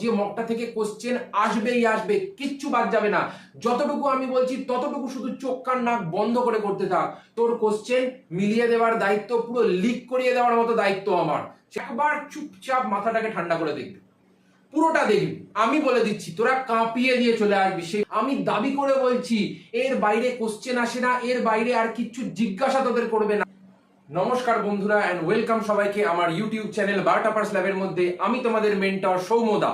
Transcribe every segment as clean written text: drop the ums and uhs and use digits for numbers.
যে মকটা থেকে কোশ্চেন আসবেই আসবে, কিচ্ছু বাদ যাবে না। যতটুকু আমি বলছি ততটুকু শুধু চোখ কান নাক বন্ধ করে করতে থাক। তোর কোশ্চেন মিলিয়ে দেওয়ার দায়িত্ব, পুরো লিক করিয়ে দেওয়ার মতো দায়িত্ব আমার। একবার চুপচাপ মাথাটাকে ঠান্ডা করে দেখবি, পুরোটা দেখবি। আমি বলে দিচ্ছি, তোরা কাঁপিয়ে দিয়ে চলে আসবি। সেই আমি দাবি করে বলছি, এর বাইরে কোশ্চেন আসে না, এর বাইরে আর কিচ্ছু জিজ্ঞাসা তোদের করবে না। নমস্কার বন্ধুরা, এন্ড ওয়েলকাম সবাইকে আমার ইউটিউব চ্যানেল বারোটাপার্স ল্যাবের মধ্যে। আমি তোমাদের মেন্টর সৌম্যদা।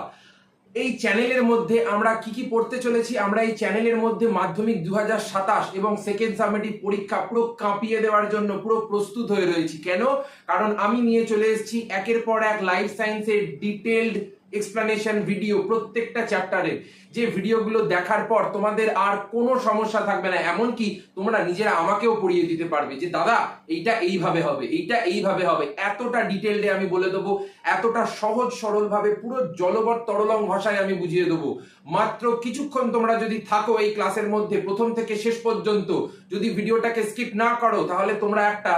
এই চ্যানেলের মধ্যে আমরা কি কি পড়তে চলেছি, আমরা এই চ্যানেলের মধ্যে মাধ্যমিক 2027 এবং সেকেন্ড সাবমিটিভ পরীক্ষা পুরো কাঁপিয়ে দেওয়ার জন্য পুরো প্রস্তুত হয়ে রয়েছি। কেন? কারণ আমি নিয়ে চলে এসেছি একের পর এক লাইফ সায়েন্সের ডিটেইলড এক্সপ্লেনেশন ভিডিও, প্রত্যেকটা চ্যাপ্টারের, যে ভিডিওগুলো দেখার পর তোমাদের আর কোনো সমস্যা থাকবে না। এমনকি তোমরা নিজেরা আমাকেও পড়িয়ে দিতে পারবে যে দাদা এইটা এইভাবে হবে, এইটা এইভাবে হবে। এতটা ডিটেইলডে আমি বলে দেবো, এতটা সহজ সরল ভাবে পুরো জলবৎ তরলং ভাষায় আমি বুঝিয়ে দেবো। মাত্র কিছুক্ষণ তোমরা যদি থাকো এই ক্লাসের মধ্যে, প্রথম থেকে শেষ পর্যন্ত, যদি ভিডিওটাকে স্কিপ না করো, তাহলে তোমরা একটা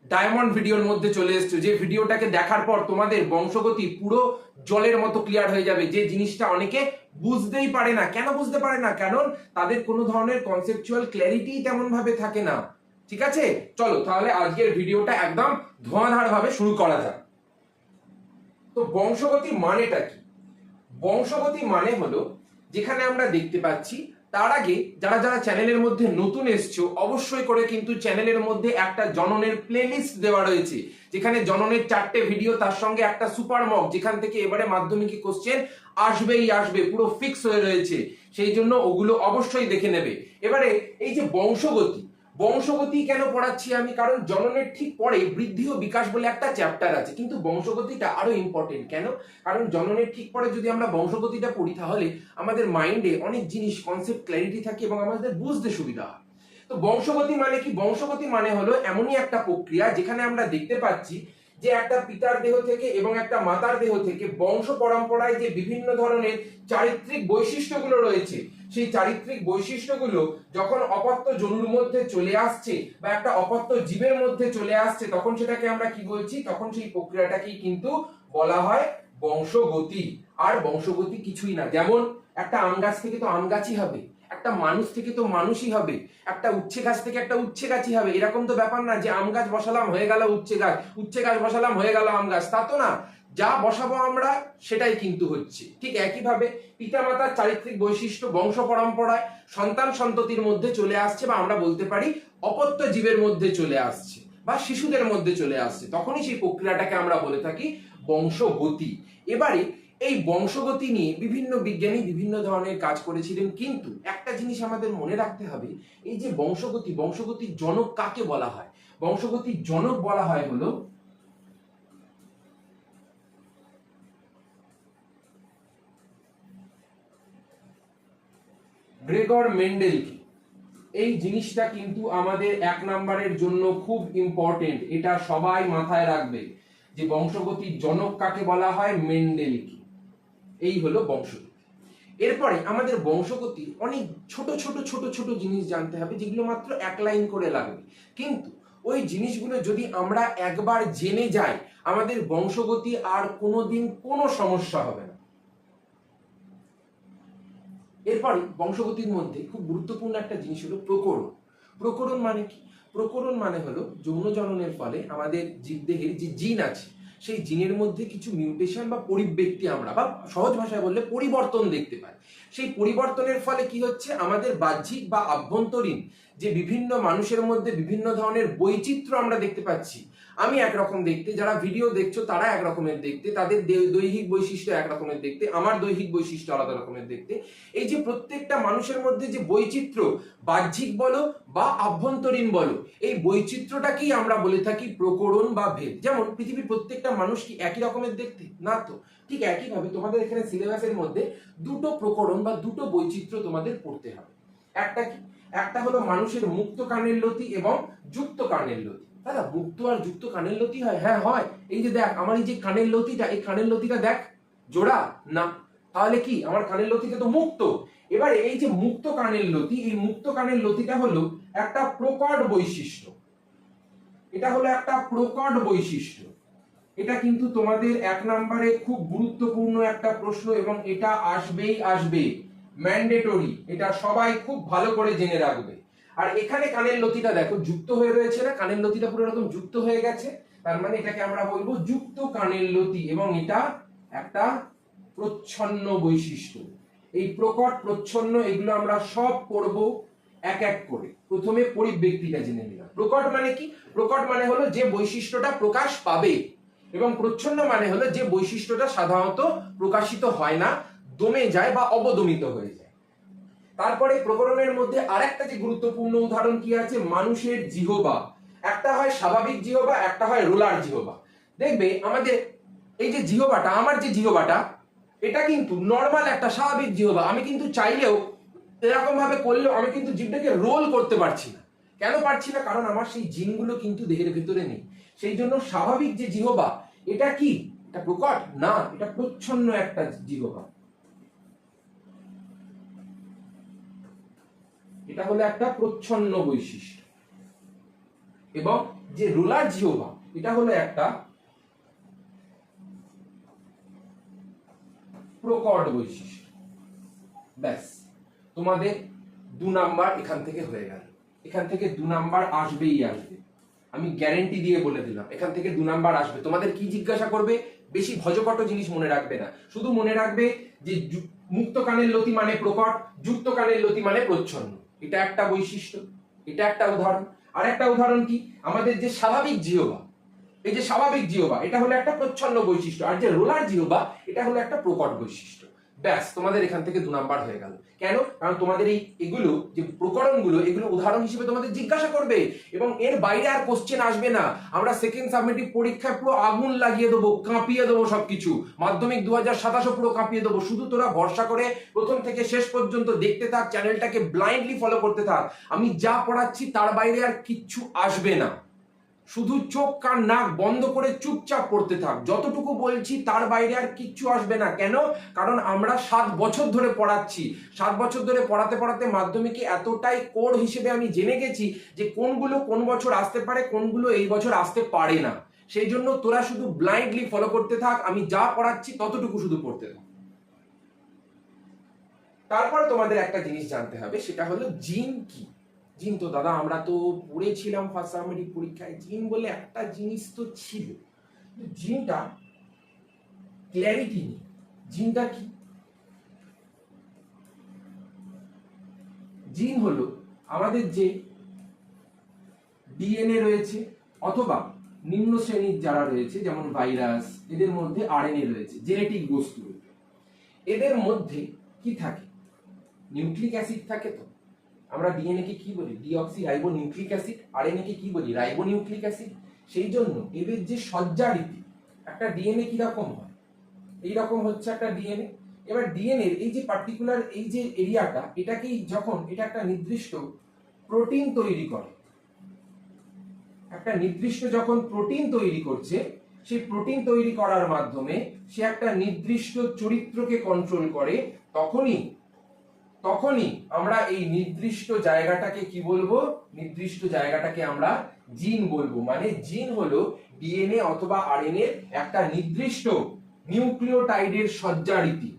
ডায়মন্ড ভিডিওর মধ্যে চলে এসছো, যে ভিডিওটাকে দেখার পর তোমাদের বংশগতি পুরো জলের মতো ক্লিয়ার হয়ে যাবে। যে জিনিসটা অনেকে বুঝতেই পারে না। কেন বুঝতে পারে না? কারণ তাদের কোনো ধরনের কনসেপচুয়াল ক্ল্যারিটি তেমন ভাবে থাকে না। ঠিক আছে, চলো তাহলে আজকের ভিডিওটা একদম ধোঁয়াধার ভাবে শুরু করা যাক। তো বংশগতি মানেটা কি? বংশগতি মানে হলো, যেখানে আমরা দেখতে পাচ্ছি, তার আগে যারা যারা চ্যানেলের মধ্যে নতুন এসছো, অবশ্যই করে কিন্তু চ্যানেলের মধ্যে একটা জননের প্লেলিস্ট দেওয়া রয়েছে, যেখানে জননের 4টে ভিডিও, তার সঙ্গে একটা সুপার মক, যেখান থেকে এবারে মাধ্যমিকে কোশ্চেন আসবেই আসবে, পুরো ফিক্স হয়ে রয়েছে। সেই জন্য ওগুলো অবশ্যই দেখে নেবে। এবারে এই যে বংশগতি, বংশগতি কেন পড়াচ্ছি আমি? কারণ জননের ঠিক পরে বৃদ্ধি ও বিকাশ বলে একটা চ্যাপ্টার আছে, কিন্তু বংশগতিটা আরো ইম্পর্টেন্ট। কেন? কারণ জননের ঠিক পরে যদি আমরা বংশগতিটা পড়ি, তাহলে আমাদের মাইন্ডে অনেক জিনিস, কনসেপ্ট ক্ল্যারিটি থাকে এবং আমাদের বুঝতে সুবিধা হয়। তো বংশগতি মানে কি? বংশগতি মানে হলো এমনই একটা প্রক্রিয়া যেখানে আমরা দেখতে পাচ্ছি যে একটা পিতার দেহ থেকে এবং একটা মাতার দেহ থেকে বংশ পরম্পরায় যে বিভিন্ন ধরনের চারিত্রিক বৈশিষ্ট্যগুলো রয়েছে, সেই চারিত্রিক বৈশিষ্ট্যগুলো যখন অপত্য জনুর মধ্যে চলে আসছে বা একটা অপত্য জীবের মধ্যে চলে আসছে, তখন সেটাকে আমরা কি বলছি? তখন সেই প্রক্রিয়াটাকেই কিন্তু বলা হয় বংশগতি। আর বংশগতি কিছুই না। যেমন একটা আম গাছ থেকে তো আম গাছই হবে, একটা মানুষ থেকে তো মানুষই হবে, একটা উচ্ছে গাছ থেকে একটা উচ্ছে গাছই হবে। এরকম তো ব্যাপার না যে আম গাছ বসালাম হয়ে গেল উচ্ছে গাছ, উচ্ছে গাছ বসালাম হয়ে গেল আম গাছ, তা তো না। যা বসাবো আমরা সেটাই কিন্তু হচ্ছে। ঠিক একইভাবে পিতামাতার চারিত্রিক বৈশিষ্ট্য বংশ পরম্পরায় সন্তান সন্ততির মধ্যে চলে আসছে, বা আমরা বলতে পারি অপত্য জীবের মধ্যে চলে আসছে বা শিশুদের মধ্যে চলে আসছে, তখনই সেই প্রক্রিয়াটাকে আমরা বলে থাকি বংশগতি। এবারে এই বংশগতি নিয়ে বিভিন্ন বিজ্ঞানী বিভিন্ন ধরনের কাজ করেছিলেন, কিন্তু একটা জিনিস আমাদের মনে রাখতে হবে, এই যে বংশগতি, বংশগতির জনক কাকে বলা হয়? বংশগতির জনক বলা হয় হলো গ্রেগর মেন্ডেলকে। এই জিনিসটা কিন্তু আমাদের 1 নম্বরের জন্য খুব ইম্পর্টেন্ট, এটা সবাই মাথায় রাখবে যে বংশগতির জনক কাকে বলা হয়? মেন্ডেলকে। এই হলো বংশগতি। এরপরে আমাদের বংশগতির অনেক ছোট ছোট ছোট ছোট জিনিস জানতে হবে, যেগুলো মাত্র 1 লাইন করে লাগবে, কিন্তু ওই জিনিসগুলো যদি আমরা একবার জেনে যাই, আমাদের বংশগতি আর কোনোদিন কোনো সমস্যা হবে না। এরপরে বংশগতির মধ্যে খুব গুরুত্বপূর্ণ একটা জিনিস হলো প্রকরণ। প্রকরণ মানে কি? প্রকরণ মানে হলো যৌন জননের ফলে আমাদের জীবদেহের যে জিন আছে, সেই জিনের মধ্যে কিছু মিউটেশন বা পরিব্যক্তি আমরা, বা সহজ ভাষায় বললে পরিবর্তন দেখতে পাই। সেই পরিবর্তনের ফলে কি হচ্ছে? আমাদের বাহ্যিক বা আভ্যন্তরীণ যে বিভিন্ন মানুষের মধ্যে বিভিন্ন ধরনের বৈচিত্র্য আমরা দেখতে পাচ্ছি। আমি একরকম দেখতে, যারা ভিডিও দেখছো তারা একরকমের দেখতে, তাদের দৈহিক বৈশিষ্ট্য একরকমের দেখতে, আমার দৈহিক বৈশিষ্ট্য আলাদা রকমের দেখতে। এই যে প্রত্যেকটা মানুষের মধ্যে যে বৈচিত্র্য, বাহ্যিক বলো বা আভ্যন্তরীণ বলো, এই বৈচিত্র্যটাকেই আমরা বলে থাকি প্রকরণ বা ভেদ। যেমন পৃথিবীর প্রত্যেকটা মানুষ কি একই রকমের দেখতে? না তো। ঠিক একইভাবে তোমাদের এখানে সিলেবাসের মধ্যে 2টো প্রকরণ বা 2টো বৈচিত্র্য তোমাদের পড়তে হবে। একটা কি? একটা হলো মানুষের মুক্ত কানের লতি এবং যুক্ত কানের লতি। দাদা, মুক্ত আর যুক্ত কানের লতি হয়? হ্যাঁ হয়। এই যে দেখ, আমার এই যে কানের লতিটা, এই কানের লতিটা দেখ জোড়া না, তাহলে কি আমার কানের লতিটা তো মুক্ত। এবারে এই যে মুক্ত কানের লতি, এই মুক্ত কানের লতিটা হলো একটা প্রকট বৈশিষ্ট্য। এটা হলো একটা প্রকট বৈশিষ্ট্য। এটা কিন্তু তোমাদের 1 নম্বরে খুব গুরুত্বপূর্ণ একটা প্রশ্ন এবং এটা আসবেই আসবে, ম্যান্ডেটরি, এটা সবাই খুব ভালো করে জেনে রাখবে। আর এখানে কানের লতিটা দেখো যুক্ত হয়ে রয়েছে না, কানের লতিটা পুরো এরকম যুক্ত হয়ে গেছে, তার মানে এটাকে আমরা বলবো যুক্ত কানের লতি, এবং এটা একটা প্রচ্ছন্ন বৈশিষ্ট্য। এই প্রকট, প্রচ্ছন্ন এগুলো আমরা সব পড়বো এক এক করে। প্রথমে পরিব্যক্তিটা জেনে নিলাম। প্রকট মানে কি? প্রকট মানে হলো যে বৈশিষ্ট্যটা প্রকাশ পাবে, এবং প্রচ্ছন্ন মানে হলো যে বৈশিষ্ট্যটা সাধারণত প্রকাশিত হয় না, দমে যায় বা অবদমিত হয়ে যায়। তারপরে প্রকরণের মধ্যে আরেকটা যে গুরুত্বপূর্ণ উদাহরণ কি আছে, মানুষের জিহবা। একটা হয় স্বাভাবিক জিহবা, একটা হয় রোলার জিহবা। দেখবে আমাদের এই যে জিহবাটা, আমার যে জিহবাটা, এটা কিন্তু নর্মাল একটা স্বাভাবিক জিহবা। আমি কিন্তু চাইলেও এরকম ভাবে করলেও আমি কিন্তু জিভটাকে রোল করতে পারছি না। কেন পারছি না? কারণ আমার সেই জিনগুলো কিন্তু দেহের ভেতরে নেই। সেই জন্য স্বাভাবিক যে জিহবা, এটা কি? এটা প্রকট না, এটা প্রচ্ছন্ন একটা জিহবা। এটা হলো একটা প্রচ্ছন্ন বৈশিষ্ট্য। এবং যে রোলার জিহবা, এটা হলো একটা প্রকট বৈশিষ্ট্য। ব্যাস, তোমাদের 2 নাম্বার এখান থেকে হয়ে গেল। এখান থেকে 2 নাম্বার আসবেই আসবে, আমি গ্যারেন্টি দিয়ে বলে দিলাম, এখান থেকে 2 নাম্বার আসবে। তোমাদের কি জিজ্ঞাসা করবে? বেশি ভজকট জিনিস মনে রাখবে না, শুধু মনে রাখবে যে মুক্ত কানের লতি মানে প্রকট, যুক্ত কানের লতি মানে প্রচ্ছন্ন। এটা একটা বৈশিষ্ট্য, এটা একটা উদাহরণ। আর একটা উদাহরণ কি? আমাদের যে স্বাভাবিক জিহবা, এই যে স্বাভাবিক জিহবা, এটা হলো একটা প্রচ্ছন্ন বৈশিষ্ট্য, আর যে রোলার জিহবা, এটা হলো একটা প্রকট বৈশিষ্ট্য। ব্যাস, তোমাদের এখান থেকে 2 নাম্বার হয়ে গেল। কেন? কারণ তোমাদের এগুলো যে প্রকরণগুলো, এগুলো উদাহরণ হিসেবে তোমাদের জিজ্ঞাসা করবে, এবং এর বাইরে আর কোশ্চেন আসবে না। আমরা সেকেন্ড সাবমিটিভ পরীক্ষায় পুরো আগুন লাগিয়ে দেবো, কাঁপিয়ে দেবো সবকিছু। মাধ্যমিক 2027 পুরো কাঁপিয়ে দেবো। শুধু তোরা ভরসা করে প্রথম থেকে শেষ পর্যন্ত দেখতে থাক, চ্যানেলটাকে ব্লাইন্ডলি ফলো করতে থাক। আমি যা পড়াচ্ছি তার বাইরে আর কিচ্ছু আসবে না। শুধু চোখ কান নাক বন্ধ করে চুপচাপ পড়তে থাক। যতটুকু বলছি তার বাইরে আর কিচ্ছু আসবে না। কেন? কারণ আমরা 7 বছর ধরে পড়াচ্ছি। 7 বছর ধরে পড়াতে পড়াতে মাধ্যমিকে এতটাই কোর হিসেবে আমি জেনে গেছি যে কোনগুলো কোন বছর আসতে পারে, কোনগুলো এই বছর আসতে পারে না। সেই জন্য তোরা শুধু ব্লাইন্ডলি ফলো করতে থাক, আমি যা পড়াচ্ছি ততটুকু শুধু পড়তে থাক। তারপর তোমাদের একটা জিনিস জানতে হবে, সেটা হলো জিন কি। জিন তো দাদা আমরা তো পড়েছিলাম ফার্স্ট সাবমিটিভ পরীক্ষায়, জিন বলে একটা জিনিস তো ছিল, জিনটা ক্ল্যারিটি নেই। জিনটা কি? জিন হলো আমাদের যে ডিএনএ রয়েছে, অথবা নিম্ন শ্রেণীর যারা রয়েছে যেমন ভাইরাস, এদের মধ্যে আরএনএ রয়েছে, জেনেটিক বস্তু। এদের মধ্যে কি থাকে? নিউক্লিক অ্যাসিড থাকে। তো আমরা ডিএনএ কে কি বলি? Deoxy ribo nucleic acid. RNA কে কি বলি? Ribo nucleic acid. সেই জন্য এদের যে সজ্জারীতি, একটা ডিএনএ কি রকম হয়? এই রকম হচ্ছে একটা ডিএনএ। এবার ডিএনএ এই যে পার্টিকুলার এই যে এরিয়াটা, এটাকেই যখন এটা একটা নির্দিষ্ট প্রোটিন তৈরি করে, একটা নির্দিষ্ট যখন প্রোটিন তৈরি করছে, সেই প্রোটিন তৈরি করার মাধ্যমে সে একটা নির্দিষ্ট চরিত্রকে কন্ট্রোল করে, তখনই আমরা এই নির্দিষ্ট জায়গাটাকে কি বলবো? নির্দিষ্ট জায়গাটাকে আমরা জিন বলবো। মানে জিন হলো ডিএনএ অথবা আরএনএ একটা নির্দিষ্ট নিউক্লিওটাইডের সজ্জারীতি।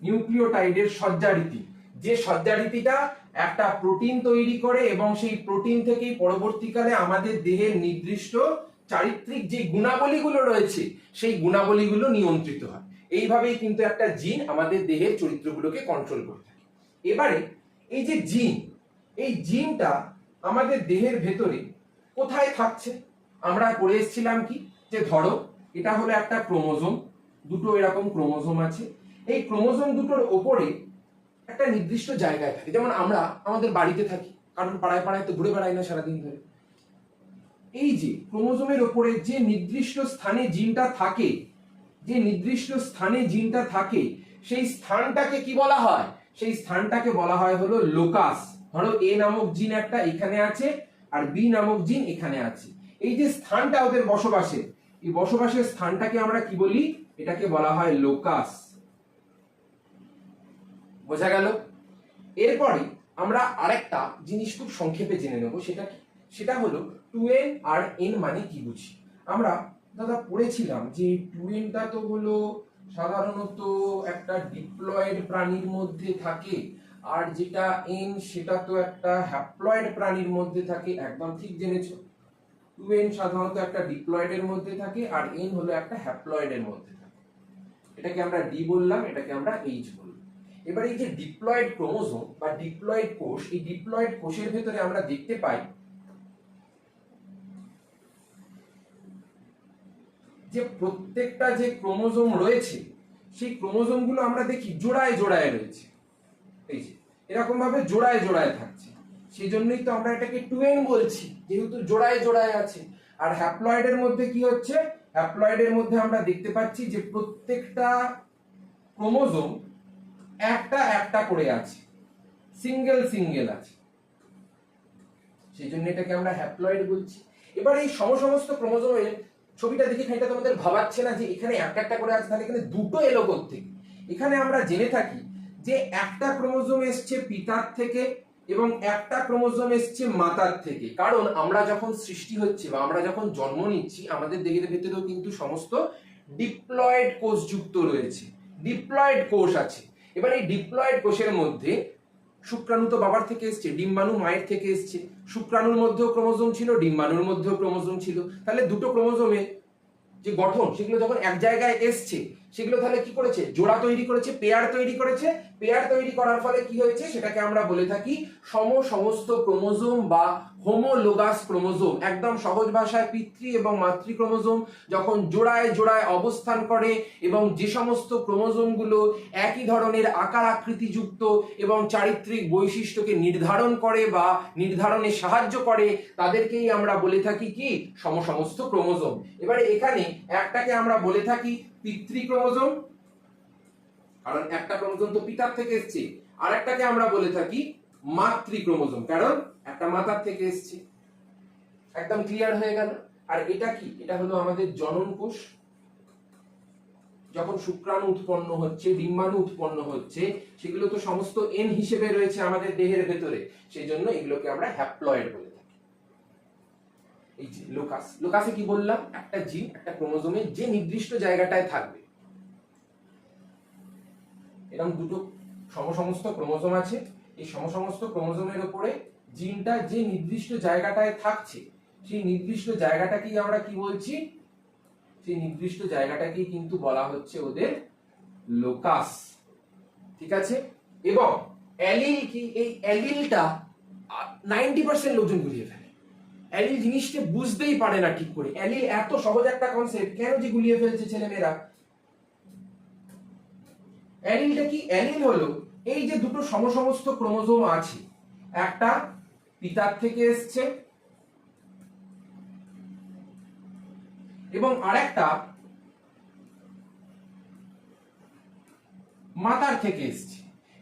নিউক্লিওটাইডের সজ্জারীতি, যে সজ্জারীতিটা একটা প্রোটিন তৈরি করে, এবং সেই প্রোটিন থেকেই পরবর্তীকালে আমাদের দেহের নির্দিষ্ট চারিত্রিক যে গুণাবলীগুলো রয়েছে, সেই গুণাবলীগুলো নিয়ন্ত্রিত হয়। এইভাবেই কিন্তু একটা জিন আমাদের দেহের চরিত্রগুলোকে কন্ট্রোল করে থাকে। এবারে এই যে জিন, এই জিনটা আমাদের দেহের ভেতরে কোথায় থাকছে? আমরা পড়ে এসেছিলাম কি, যে ধরো এটা হলো একটা ক্রোমোজোম, দুটো এরকম ক্রোমোজোম আছে। এই ক্রোমোজোম দুটোর ওপরে একটা নির্দিষ্ট জায়গায় থাকে। যেমন আমরা আমাদের বাড়িতে থাকি, কারণ পাড়ায় পাড়ায় তো ঘুরে বেড়াই না সারাদিন ধরে। এই যে ক্রোমোজোমের ওপরে যে নির্দিষ্ট স্থানে জিনটা থাকে, যে নির্দিষ্ট স্থানে জিনটা থাকে, সেই স্থানটাকে কি বলা হয়? সেই স্থানটাকে বলা হয় হলো লোকাস। ধরো এ নামক জিন একটা এখানে আছে, আর বি নামক জিন এখানে আছে। এই যে স্থানটা ওদের বসবাসের, এই বসবাসের স্থানটাকে আমরা কি বলি? এটাকে বলা হয় লোকাস। বোঝা গেল? এরপরে আমরা আরেকটা জিনিস খুব সংক্ষেপে জেনে নেব, সেটা কি? সেটা হলো 2n আর n মানে কি বুঝি। আমরা দাদা পড়েছিলাম যে 2nটা তো হলো সাধারণত একটা ডিপ্লয়েড প্রাণীর মধ্যে থাকে, আর যেটা n সেটা তো একটা হ্যাপ্লয়েড প্রাণীর মধ্যে থাকে। একদম ঠিক জেনেছো। 2n সাধারণত একটা ডিপ্লয়েডের মধ্যে থাকে আর n হলো একটা হ্যাপ্লয়েডের মধ্যে থাকে। এটাকে আমরা ডি বললাম, এটাকে আমরা এইচ বললাম। এবার এই যে ডিপ্লয়েড ক্রোমোজোম বা ডিপ্লয়েড কোষ, এই ডিপ্লয়েড কোষের ভেতরে আমরা দেখতে পাই যে প্রত্যেকটা যে ক্রোমোজোম রয়েছে সেই ক্রোমোজোমগুলো আমরা দেখি জোড়ায় জোড়ায় রয়েছে। এই যে এরকম ভাবে জোড়ায় জোড়ায় থাকছে, সেই জন্যই তো আমরা এটাকে 2n বলছি, যেহেতু জোড়ায় জোড়ায় আছে। আর হ্যাপ্লয়েডের মধ্যে কি হচ্ছে? হ্যাপ্লয়েডের মধ্যে আমরা দেখতে পাচ্ছি যে প্রত্যেকটা ক্রোমোজোম একটা একটা করে আছে, সিঙ্গেল সিঙ্গেল আছে, সেই জন্য এটাকে আমরা হ্যাপ্লয়েড বলছি। এবার এই সমস্ত ক্রোমোজোমের ছবিটা দেখি, খানিকটা তোমাদের ভাবাচ্ছে না যে এখানে একটা একটা করে আছে, তাহলে এখানে দুটো এলো কোত্থেকে? এখানে আমরা জেনে থাকি যে একটা ক্রোমোজোম এসছে পিতার থেকে এবং একটা ক্রোমোজোম এসছে মাতার থেকে। কারণ আমরা যখন সৃষ্টি হচ্ছে বা আমরা যখন জন্ম নিচ্ছি, আমাদের দেহের ভেতরেও কিন্তু সমস্ত ডিপ্লয়েড কোষ যুক্ত রয়েছে, ডিপ্লয়েড কোষ আছে। এবার এই ডিপ্লয়েড কোষের মধ্যে শুক্রাণু তো বাবার থেকে এসছে, ডিম্বাণু মায়ের থেকে এসছে। শুক্রাণুর মধ্যেও ক্রোমোজোম ছিল, ডিম্বাণুর মধ্যেও ক্রোমোজোম ছিল। তাহলে দুটো ক্রোমোজোমে যে গঠন, সেগুলো যখন এক জায়গায় এসছে, সেগুলো তাহলে কি করেছে? জোড়া তৈরি করেছে, পেয়ার তৈরি করেছে। পেয়ার তৈরি করার ফলে কি হয়েছে সেটাকে আমরা বলে থাকি সমস্ত ক্রোমোজোম বা হোমোলোগাস ক্রোমোজোম। একদম সহজ ভাষায় পিতৃ এবং মাতৃ ক্রোমোজোম যখন জোড়ায় জোড়ায় অবস্থান করে এবং যে সমস্ত ক্রোমোজোমগুলো একই ধরনের আকার আকৃতি যুক্ত এবং চারিত্রিক বৈশিষ্ট্যকে নির্ধারণ করে বা নির্ধারণে সাহায্য করে, তাদেরকেই আমরা বলে থাকি কি? সমস্ত ক্রোমোজোম। এবারে এখানে একটাকে আমরা বলে থাকি পিতৃ ক্রোমোজোম, কারণ একটা ক্রোমোজোম তো পিতার থেকে এসছে। আর একটাকে আমরা বলে থাকি মাতৃ ক্রোমোজোম, কারণ একটা মাতার থেকে এসছে। একদম ক্লিয়ার হয়ে গেল? আর এটা কি? এটা হলো আমাদের জনন কোষ। যখন শুক্রাণু উৎপন্ন হচ্ছে, ডিম্বাণু উৎপন্ন হচ্ছে, সেগুলো তো সমস্ত এন হিসেবে রয়েছে আমাদের দেহের ভেতরে, সেই জন্য এগুলোকে আমরা হ্যাপ্লয়েড বলে থাকি। এই যে লোকাস, লোকাসে কি বললাম? একটা জিন একটা ক্রোমোজোমে যে নির্দিষ্ট জায়গাটায় থাকবে। এরকম দুটো সমস্ত ক্রোমোজোম আছে, এই সমস্ত ক্রোমোজোমের উপরে জিনটা যে নির্দিষ্ট জায়গাটায় থাকছে, সেই নির্দিষ্ট জায়গাটাকেই আমরা কি বলছি? সেই নির্দিষ্ট জায়গাটাকেই কিন্তু বলা হচ্ছে ওদের লোকাস। ঠিক আছে? এবং অ্যালিল কি? এই অ্যালিলটা 90% লোকজন গুলিয়ে ফেলে। অ্যালিল জিনিসটা বুঝতেই পারে না ঠিক করে। অ্যালিল এত সহজ একটা কনসেপ্ট, কেন যে গুলিয়ে ফেলছে ছেলেমেয়েরা? অ্যালিলটা কি? অ্যালিল হলো এই যে দুটো সমস্ত ক্রোমোজোম আছে, একটা পিতার থেকে এসছে এবং আরেকটা মাতার থেকে এসছে।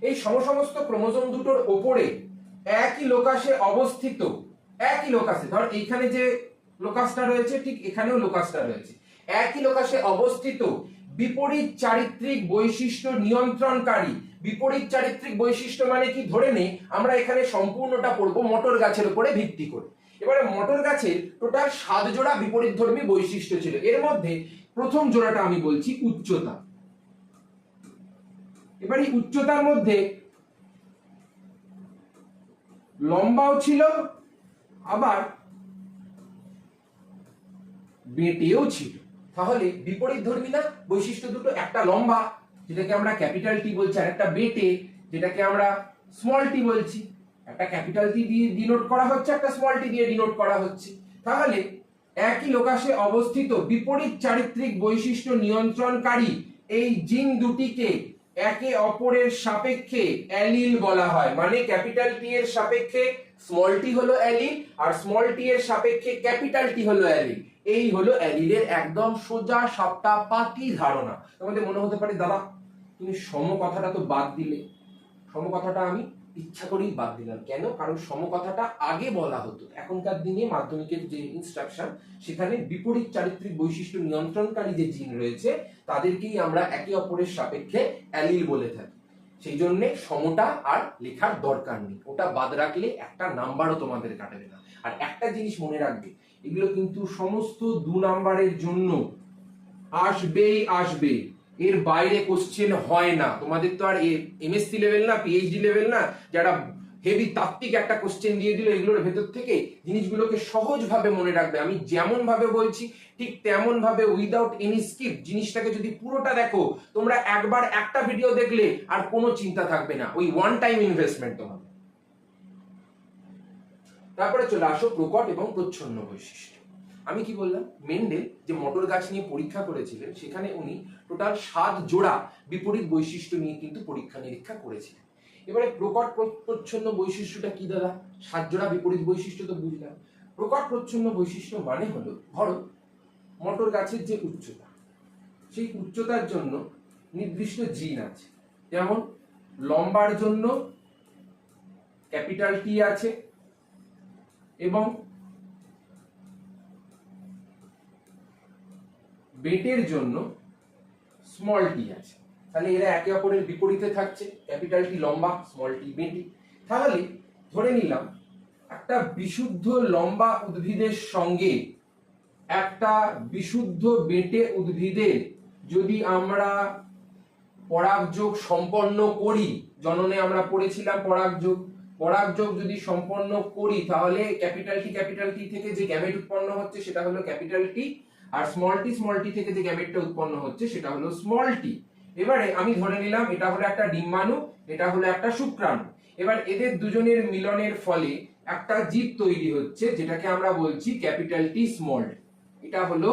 এই সমস্ত ক্রোমোজোম দুটোর ওপরে একই লোকাসে অবস্থিত, একই লোকাসে, ধর এইখানে যে লোকাসটা রয়েছে ঠিক এখানেও লোকাসটা রয়েছে, একই লোকাসে অবস্থিত বিপরীত চারিত্রিক বৈশিষ্ট্য নিয়ন্ত্রণকারী। বিপরীত চারিত্রিক বৈশিষ্ট্য মানে কি? ধরে নে আমরা এখানে সম্পূর্ণটা পড়বো মটর গাছের উপরে ভিত্তি করে। এবারে মটর গাছের টোটাল 7 জোড়া বিপরীতধর্মী বৈশিষ্ট্য ছিল। এর মধ্যে প্রথম জোড়াটা আমি বলছি উচ্চতা। এবার এই উচ্চতার মধ্যে লম্বাও ছিল, আবার বেটেও ছিল। তাহলে বিপরীতধর্মী না বৈশিষ্ট্য দুটো? একটা লম্বা, যেটাকে আমরা ক্যাপিটাল টি বলছি, আর একটা বেটে, যেটাকে আমরা স্মল টি বলছি। একটা ক্যাপিটাল টি দিয়ে ডিনোট করা হচ্ছে, একটা স্মল টি দিয়ে ডিনোট করা হচ্ছে। তাহলে একই লোকাসে অবস্থিত বিপরীত চারিত্রিক বৈশিষ্ট্য নিয়ন্ত্রণকারী এই জিন দুটিকে একে অপরের সাপেক্ষে অ্যালিল বলা হয়। মানে ক্যাপিটাল টি এর সাপেক্ষে স্মল টি হলো অ্যালিল, আর স্মল টি এর সাপেক্ষে ক্যাপিটাল টি হলো অ্যালিল। এই হলো অ্যালিলের একদম সোজা সাপটা পাতি ধারণা। তোমাদের মনে হতে পারে দাদা তুমি সম কথাটা তো বাদ দিলে, সম কথাটা আমি ইচ্ছা করেই বাদ দিলাম। কেন? কারণ সমকথাটা আগে বলা হতো। এখনকার দিনে মাধ্যমিকের যে ইনস্ট্রাকশন, সেখানে বিপরীত চারিত্রিক বৈশিষ্ট্য নিয়ন্ত্রণকারী যে জিন রয়েছে তাদেরকেই আমরা একে অপরের সাপেক্ষে অ্যালিল বলে থাকি। সেই জন্য সমটা আর লেখার দরকার নেই, ওটা বাদ রাখলে একটা নাম্বারও তোমাদের কাটবে না। আর একটা জিনিস মনে রাখবে, এগুলো কিন্তু সমস্ত 2 নাম্বারের জন্য আসবেই আসবে, এর বাইরে কোশ্চেন হয় না। তোমাদের তো আর এমএসসি লেভেল না, পিএইচডি লেভেল না, যারা হেভি তাত্ত্বিক একটা কোশ্চেন দিয়ে দিল এগুলোর ভেতর থেকে। জিনিসগুলোকে সহজভাবে মনে রাখবে। আমি যেমন ভাবে বলছি ঠিক তেমন ভাবে উইদাউট এনি স্কিপ জিনিসটাকে যদি পুরোটা দেখো, তোমরা একবার একটা ভিডিও দেখলে আর কোনো চিন্তা থাকবে না, ওই ওয়ান টাইম ইনভেস্টমেন্ট তোমার। তারপরে চলে আসো প্রকট এবং প্রচ্ছন্ন বৈশিষ্ট্য। আমি কি বললাম, মেন্ডেল যে মটর গাছ নিয়ে পরীক্ষা করেছিলেন সেখানে উনি টোটাল 7 জোড়া বিপরীত বৈশিষ্ট্য নিয়ে কিন্তু পরীক্ষা নিরীক্ষা করেছিলেন। এবারে প্রকট প্রচ্ছন্ন বৈশিষ্ট্যটা কি দাদা? 7 জোড়া বিপরীত বৈশিষ্ট্য তো বুঝলাম। প্রকট প্রচ্ছন্ন বৈশিষ্ট্য মানে হলো, ধরো মটর গাছের যে উচ্চতা, সেই উচ্চতার জন্য নির্দিষ্ট জিন আছে। যেমন লম্বার জন্য ক্যাপিটাল টি আছে এবং বেটের জন্য স্মল টি আছে। তাহলে এরা একে অপরের বিপরীতে থাকছে, ক্যাপিটাল টি লম্বা, স্মল টি বেটে। তাহলে ধরে নিলাম একটা বিশুদ্ধ লম্বা উদ্ভিদের সঙ্গে একটা বিশুদ্ধ বেটে উদ্ভিদের যদি আমরা পরাগযোগ সম্পন্ন করি, জননে আমরা পড়েছিলাম পরাগযোগ যদি সম্পন্ন করি তাহলে ক্যাপিটাল টি থেকে যে গ্যামেট উৎপন্ন হচ্ছে সেটা হলো ক্যাপিটাল টি, আর স্মল টি থেকে যে গ্যামেটটা উৎপন্ন হচ্ছে সেটা হলো স্মল টি। এবারে আমি ধরে নিলাম এটা হলো একটা ডিম্বাণু, এটা হলো একটা শুক্রাণু। এবার এদের দুজনের মিলনের ফলে একটা জীব তৈরি হচ্ছে যেটাকে আমরা বলছি ক্যাপিটাল টি স্মল। এটা হলো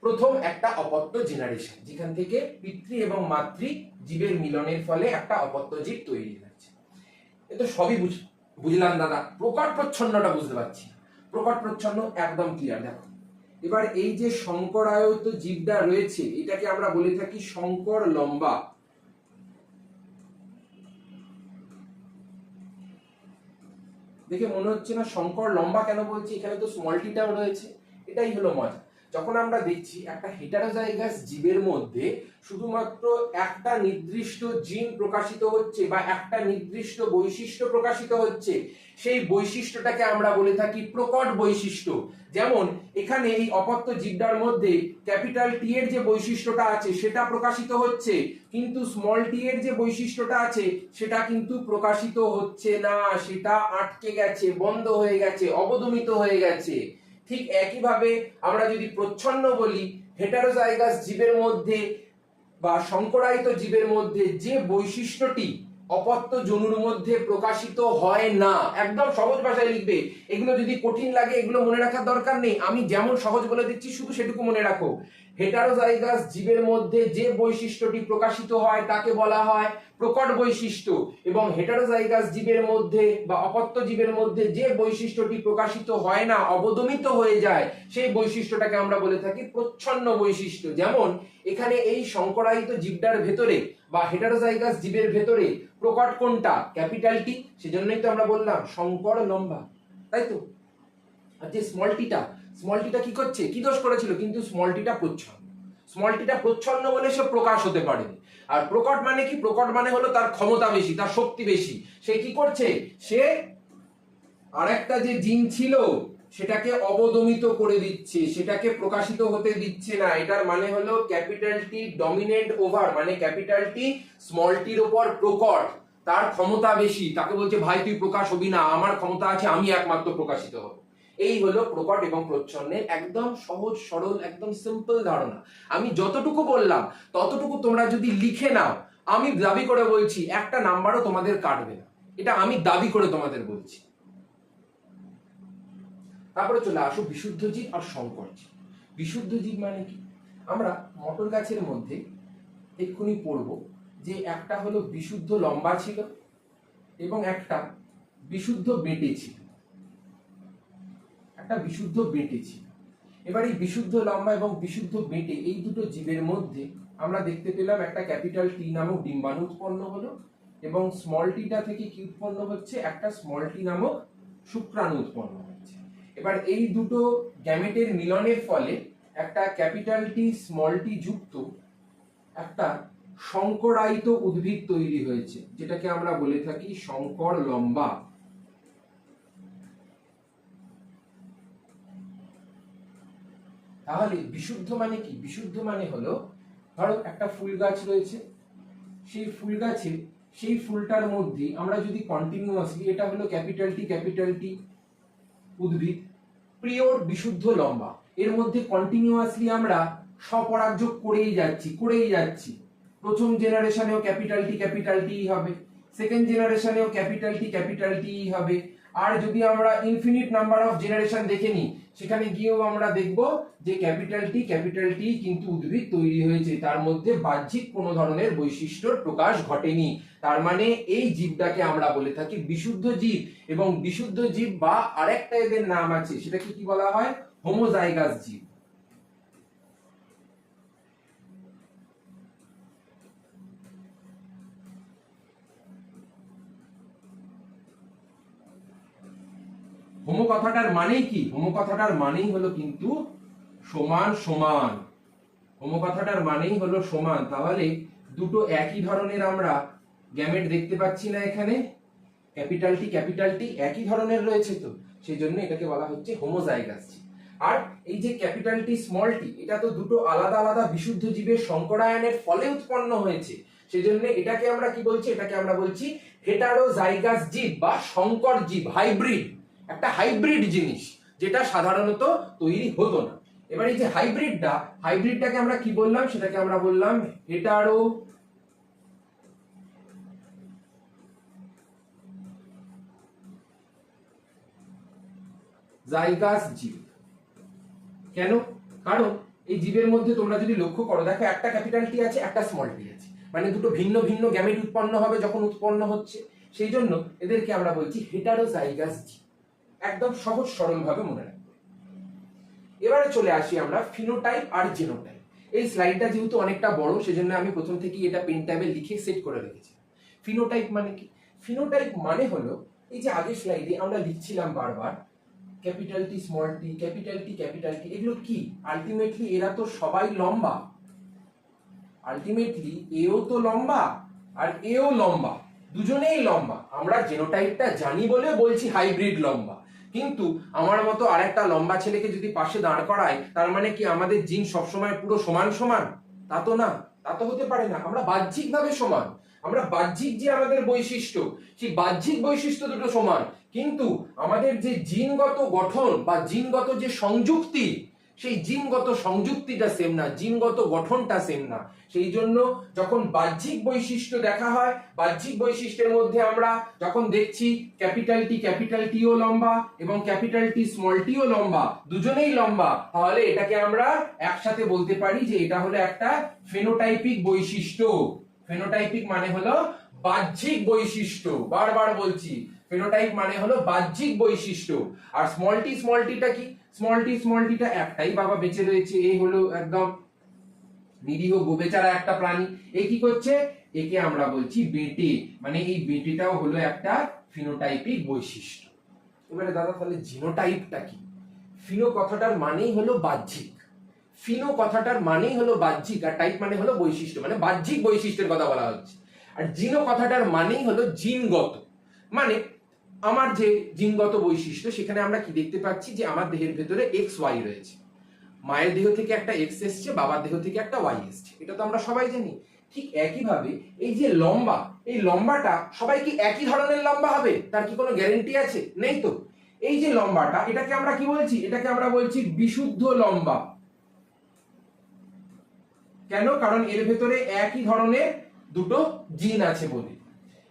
প্রথম একটা অপত্য জেনারেশন, যেখান থেকে পিতৃ এবং মাতৃ জীবের মিলনের ফলে একটা অপত্য জীব তৈরি হচ্ছে। এ তো সবই বুঝলাম দাদা, প্রকট প্রচ্ছন্নটা বুঝতে পারছি। প্রকট প্রচ্ছন্ন একদম ক্লিয়ার। দেখো এবার এই যে শঙ্করায়ত জীবটা রয়েছে এটাকে আমরা বলে থাকি শঙ্কর লম্বা। দেখে মনে হচ্ছে না শঙ্কর লম্বা কেন বলছি? এখানে তো স্মল টিটাও রয়েছে। এটাই হলো মজা, যখন আমরা দেখছি একটা হেটারোজাইগাস জীবের মধ্যে শুধুমাত্র একটা নির্দিষ্ট জিন প্রকাশিত হচ্ছে বা একটা নির্দিষ্ট বৈশিষ্ট্য প্রকাশিত হচ্ছে, সেই বৈশিষ্ট্যটাকে আমরা বলে থাকি প্রকট বৈশিষ্ট্য। যেমন এখানে এই অপত্য জীবটার মধ্যে ক্যাপিটাল টি এর যে বৈশিষ্ট্যটা আছে সেটা প্রকাশিত হচ্ছে, কিন্তু স্মল টি এর যে বৈশিষ্ট্যটা আছে সেটা কিন্তু প্রকাশিত হচ্ছে না, সেটা আটকে গেছে, বন্ধ হয়ে গেছে, অবদমিত হয়ে গেছে। ঠিক একইভাবে আমরা যদি প্রচ্ছন্ন বলি, হেটারোজাইগাস জীবের মধ্যে বা সংকরায়িত জীবের মধ্যে যে বৈশিষ্ট্যটি অপত্য জনুর মধ্যে প্রকাশিত হয় না, একদম সহজ ভাষায় লিখবে। এগুলো যদি কঠিন লাগে এগুলো মনে রাখার দরকার নেই, আমি যেমন সহজ বলে দিচ্ছি শুধু সেটুকু মনে রাখো। হেটারোজাইগাস জীবের মধ্যে যে বৈশিষ্ট্যটি প্রকাশিত হয় তাকে বলা হয় প্রকট বৈশিষ্ট্য, এবং হেটারোজাইগাস জীবের মধ্যে বা অপত্য জীবের মধ্যে যে বৈশিষ্ট্যটি প্রকাশিত হয় না, অবদমিত হয়ে যায়, সেই বৈশিষ্ট্যটাকে আমরা বলে থাকি প্রচ্ছন্ন বৈশিষ্ট্য। যেমন এখানে এই সংকরায়িত জীবটার ভেতরে বা হেটারোজাইগাস জীবের ভেতরে প্রকট কোনটা? ক্যাপিটাল টি, সেজন্যই তো আমরা বললাম শঙ্কর লম্বা, তাই তো। আর যে স্মল টিটা কি করছে, কি দোষ করেছিল? কিন্তু স্মল টিটা প্রচ্ছন্ন বলে সে প্রকাশ হতে পারেনি। আর প্রকট মানে কি? প্রকট মানে হলো তার ক্ষমতা বেশি, তার শক্তি বেশি। সে কি করছে? সে আরেকটা যে জিন ছিল সেটাকে অবদমিত করে দিচ্ছে, সেটাকে প্রকাশিত হতে দিচ্ছে না। এটার মানে হলো ক্যাপিটাল টি ডমিনেন্ট ওভার, মানে ক্যাপিটাল টি স্মল টির উপর প্রকট, তার ক্ষমতা বেশি। তাকে বলছে ভাই তুই প্রকাশ হবি না, আমার ক্ষমতা আছে, আমি একমাত্র প্রকাশিত হব। এই হলো প্রকট এবং প্রচ্ছন্নের একদম সহজ সরল একদম সিম্পল ধারণা। আমি যতটুকু বললাম ততটুকু তোমরা যদি লিখে নাও, আমি দাবি করে বলছি একটা নাম্বারও তোমাদের কাটবে না, এটা আমি দাবি করে তোমাদের বলছি। তারপরে চলে আসো বিশুদ্ধ জীব আর সংকর জীব। বিশুদ্ধ জীব মানে কি? আমরা মটর গাছের মধ্যে এক্ষুনি পড়বো যে একটা হলো বিশুদ্ধ লম্বা ছিল এবং একটা বিশুদ্ধ বেটে ছিল, একটা বিশুদ্ধ বেটে ছিল। এবার এই বিশুদ্ধ লম্বা এবং বিশুদ্ধ বেটে এই দুটো জীবের মধ্যে আমরা দেখতে পেলাম একটা ক্যাপিটাল টি নামক ডিম্বাণু উৎপন্ন হলো, এবং স্মল টিটা থেকে কি উৎপন্ন হচ্ছে, একটা স্মল টি নামক শুক্রাণু উৎপন্ন হচ্ছে। এবার এই দুটো গ্যামেটের মিলনের ফলে একটা ক্যাপিটাল টি স্মল টি যুক্ত একটা সংকরায়িত উদ্ভিদ তৈরি হয়েছে, যেটাকে আমরা বলে থাকি সংকর লম্বা। তাহলে বিশুদ্ধ মানে কি? বিশুদ্ধ মানে হলো, ধরো একটা ফুল গাছ রয়েছে, সেই ফুল গাছে সেই ফুলটার মধ্যে আমরা যদি কন্টিনিউয়াসলি, এটা হলো ক্যাপিটাল টি উদ্ভিদ, পিওর বিশুদ্ধ লম্বা, এর মধ্যে কন্টিনিউয়াসলি আমরা স্বপরাগযোগ করেই যাচ্ছি। প্রথম জেনারেশনেও ক্যাপিটাল টি হবে, সেকেন্ড জেনারেশনেও ক্যাপিটাল টি হবে। আর যদি আমরা ইনফিনিট নাম্বার অফ জেনারেশন দেখে নিই, সেখানে গিয়েও আমরা দেখব যে ক্যাপিটাল টি কিন্তু উদ্ভিদ তৈরি হয়েছে, তার মধ্যে বাহ্যিক কোনো ধরনের বৈশিষ্ট্যর প্রকাশ ঘটেনি। তার মানে এই জীবটাকে আমরা বলে থাকি বিশুদ্ধ জীব। এবং বিশুদ্ধ জীব বা আরেকটা এদের নাম আছে, সেটাকে কি বলা হয়? হোমোজাইগাস জীব। হোমো কথাটার মানেই কি? হোমো কথাটার মানেই হলো কিন্তু সমান সমান। হোমো কথাটার মানেই হলো সমান। তাহলে দুটো একই ধরনের আমরা গ্যামেট দেখতে পাচ্ছি না এখানে? ক্যাপিটাল টি একই ধরনের রয়েছে, তো সেই জন্য এটাকে বলা হচ্ছে হোমোজাইগাস জীব। আর এই যে ক্যাপিটাল টি স্মল টি, এটা তো দুটো আলাদা আলাদা বিশুদ্ধ জীবের সংকরায়নের ফলে উৎপন্ন হয়েছে, সেই জন্য এটাকে আমরা কি বলছি? এটাকে আমরা বলছি হেটারোজাইগাস জীব বা সংকর জীব, হাইব্রিড। একটা হাইব্রিড জিনিস, যেটা সাধারণত তৈরি হতো না। এবার এই যে হাইব্রিডটাকে আমরা কি বললাম? সেটাকে আমরা বললাম হেটারো জাইগাস জীব। কেন? কারণ এই জীবের মধ্যে তোমরা যদি লক্ষ্য করো, দেখো একটা ক্যাপিটাল টি আছে, একটা স্মল টি আছে, মানে দুটো ভিন্ন ভিন্ন গ্যামেট উৎপন্ন হবে যখন উৎপন্ন হচ্ছে, সেই জন্য এদেরকে আমরা বলছি হেটারোজাইগাস জীব। একদম সহজ সরল ভাবে মনে রাখবে। এবারে চলে আসি আমরা ফিনোটাইপ আর জিনোটাইপ। এই স্লাইডটা যেহেতু অনেকটা বড়, সেজন্য আমি প্রথম থেকেই এটা পেন ট্যাবে লিখে সেট করে রেখেছি। ফিনোটাইপ মানে কি? ফিনোটাইপ মানে হলো, এই যে আগের স্লাইডে আমরা লিখছিলাম বারবার capital T small tea, capital T, এগুলো কি? আলটিমেটলি এরা তো সবাই লম্বা। আলটিমেটলি এও তো লম্বা আর এও লম্বা, দুজনেই লম্বা। আমরা জেনোটাইপটা জানি বলে বলছি হাইব্রিড লম্বা, কিন্তু আমার মতো আরেকটা লম্বা ছেলেকে যদি পাশে দাঁড় করায়, তার মানে কি আমাদের জিন সবসময় পুরো সমান সমান? তা তো না, তা তো হতে পারে না। আমরা বাহ্যিকভাবে সমান, আমরা বাহ্যিক যে আমাদের বৈশিষ্ট্য, সেই বাহ্যিক বৈশিষ্ট্য দুটো সমান, কিন্তু আমাদের যে জিনগত গঠন বা জিনগত যে সংযুক্তি, সেই জিনগত সংযুক্তিটা সেম না, জিনগত গঠনটা সেম না। সেই জন্য যখন বাহ্যিক বৈশিষ্ট্য দেখা হয়, বাহ্যিক বৈশিষ্ট্যের মধ্যে আমরা যখন দেখছি ক্যাপিটাল টিও লম্বা এবং ক্যাপিটাল টি স্মল টিও লম্বা, দুজনেই লম্বা, তাহলে এটাকে আমরা একসাথে বলতে পারি যে এটা হলো একটা ফেনোটাইপিক বৈশিষ্ট্য। ফেনোটাইপিক মানে হলো বাহ্যিক বৈশিষ্ট্য। বারবার বলছি, ফেনোটাইপ মানে হলো বাহ্যিক বৈশিষ্ট্য। আর স্মল টিটা কি? স্মল টিটা একটাই বাবা বেঁচে রয়েছে, এই হলো একদম নিরীহ গোবেচারা একটা প্রাণী। এ কি করছে? একে আমরা বলছি বেটে, মানে এই বেটেটাও হলো একটা ফিনোটাইপিক বৈশিষ্ট্য। এবারে দাদা, তাহলে জিনোটাইপটা কি? ফিনো কথাটার মানেই হলো বাহ্যিক। ফিনো কথাটার মানেই হলো বাহ্যিক, আর টাইপ মানে হলো বৈশিষ্ট্য, মানে বাহ্যিক বৈশিষ্ট্যের কথা বলা হচ্ছে। আর জিনো কথাটার মানেই হলো জিনগত, মানে আমার যে জিনগত বৈশিষ্ট্য, সেখানে আমরা কি দেখতে পাচ্ছি? যে আমার দেহের ভেতরে এক্স ওয়াই রয়েছে, মায়ের দেহ থেকে একটা এক্স এসছে, বাবার দেহ থেকে একটা ওয়াই এসছে, এটা তো আমরা সবাই জানি। ঠিক একইভাবে এই যে লম্বা, এই লম্বাটা সবাই কি একই ধরনের লম্বা হবে? তার কি কোনো গ্যারেন্টি আছে? নেই তো। এই যে লম্বাটা, এটাকে আমরা কি বলছি? এটাকে আমরা বলছি বিশুদ্ধ লম্বা। কেন? কারণ এর ভেতরে একই ধরনের দুটো জিন আছে বলে।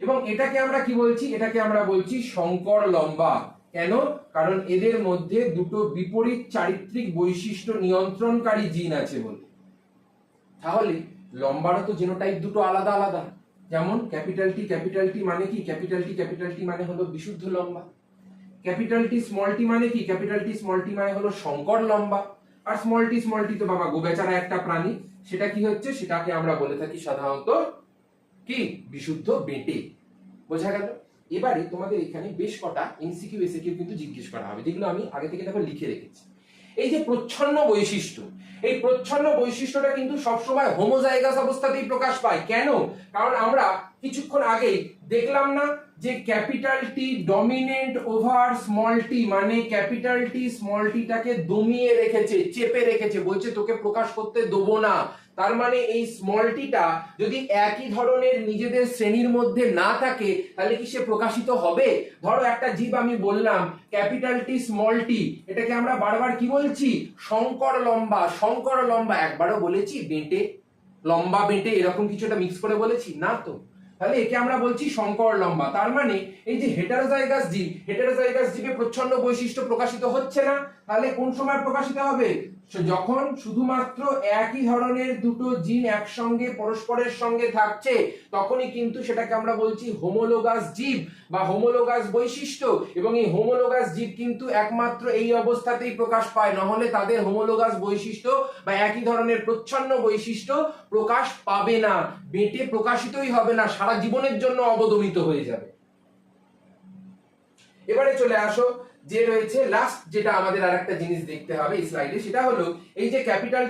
এবং এটাকে আমরা কি বলছি? এটাকে আমরা বলছি সংকর লম্বা। কেন? কারণ এদের মধ্যে দুটো বিপরীত চারিত্রিক বৈশিষ্ট্য নিয়ন্ত্রণকারী জিন আছে বলে। তাহলে লম্বারও তো জিনোটাইপ দুটো আলাদা আলাদা। যেমন ক্যাপিটাল টি মানে কি? ক্যাপিটাল টি মানে হলো বিশুদ্ধ লম্বা। ক্যাপিটাল টি স্মল টি মানে কি? ক্যাপিটাল টি স্মল টি মানে হলো সংকর লম্বা। আর স্মল টি তো বাবা গোবেচারা একটা প্রাণী, সেটা কি হচ্ছে? সেটাকে আমরা বলে থাকি সাধারণত কি? বিশুদ্ধ বেটে। বোঝা গেল? এবারে তোমাদের এখানে বেশ কটা এমসিকিউ এসিকিউ কিন্তু জিজ্ঞেস করা হবে, যেগুলো আমি আগে থেকে দেখো লিখে রেখেছি। এই যে প্রচ্ছন্ন বৈশিষ্ট্য, এই প্রচ্ছন্ন বৈশিষ্ট্যটা কিন্তু সবসময় হোমোজাইগাস অবস্থাতেই প্রকাশ পায়। কেন? কারণ আমরা কিছুক্ষণ আগেই দেখলাম না যে capital T dominant over small T, মানে ক্যাপিটাল টি স্মল টিটাকে দমিয়ে রেখেছে, চেপে রেখেছে, বলছে তোকে প্রকাশ করতে দেবো না। তার মানে এই স্মল টিটা যদি একই ধরনের নিজেদের শ্রেণীর মধ্যে না থাকে তাহলে কি সে প্রকাশিত হবে? ধরো একটা জীব আমি বললাম ক্যাপিটাল টি স্মল টি, এটাকে আমরা বারবার কি বলছি? শঙ্কর লম্বা। শঙ্কর লম্বা একবারও বলেছি বেঁটে, লম্বা বেঁটে এরকম কিছু একটা মিক্স করে বলেছি না তো? তাহলে একে আমরা বলছি শঙ্কর লম্বা। তার মানে এই যে হেটারোজাইগাস জীব, হেটারোজাইগাস জীবে প্রচ্ছন্ন বৈশিষ্ট্য প্রকাশিত হচ্ছে না। তাহলে কোন সময় প্রকাশিত হবে? যখন শুধুমাত্র একই ধরনের দুটো জিন একসঙ্গে পরস্পরের সঙ্গে থাকছে, তখনই কিন্তু সেটাকে আমরা বলছি হোমোলোগাস জীব বা হোমোলোগাস বৈশিষ্ট্য। এবং এই হোমোলোগাস জীব কিন্তু একমাত্র এই অবস্থাতেই প্রকাশ পায়, নহলে তাদের হোমোলোগাস বৈশিষ্ট্য বা একই ধরনের প্রচ্ছন্ন বৈশিষ্ট্য প্রকাশ পাবে না, বেটে প্রকাশিতই হবে না, সারা জীবনের জন্য অবদমিত হয়ে যাবে। এবারে চলে আসো যে রয়েছে লাস্ট, যেটা আমাদের আরেকটা জিনিস দেখতে হবে এই স্লাইডে, সেটা হলো এই যে ক্যাপিটাল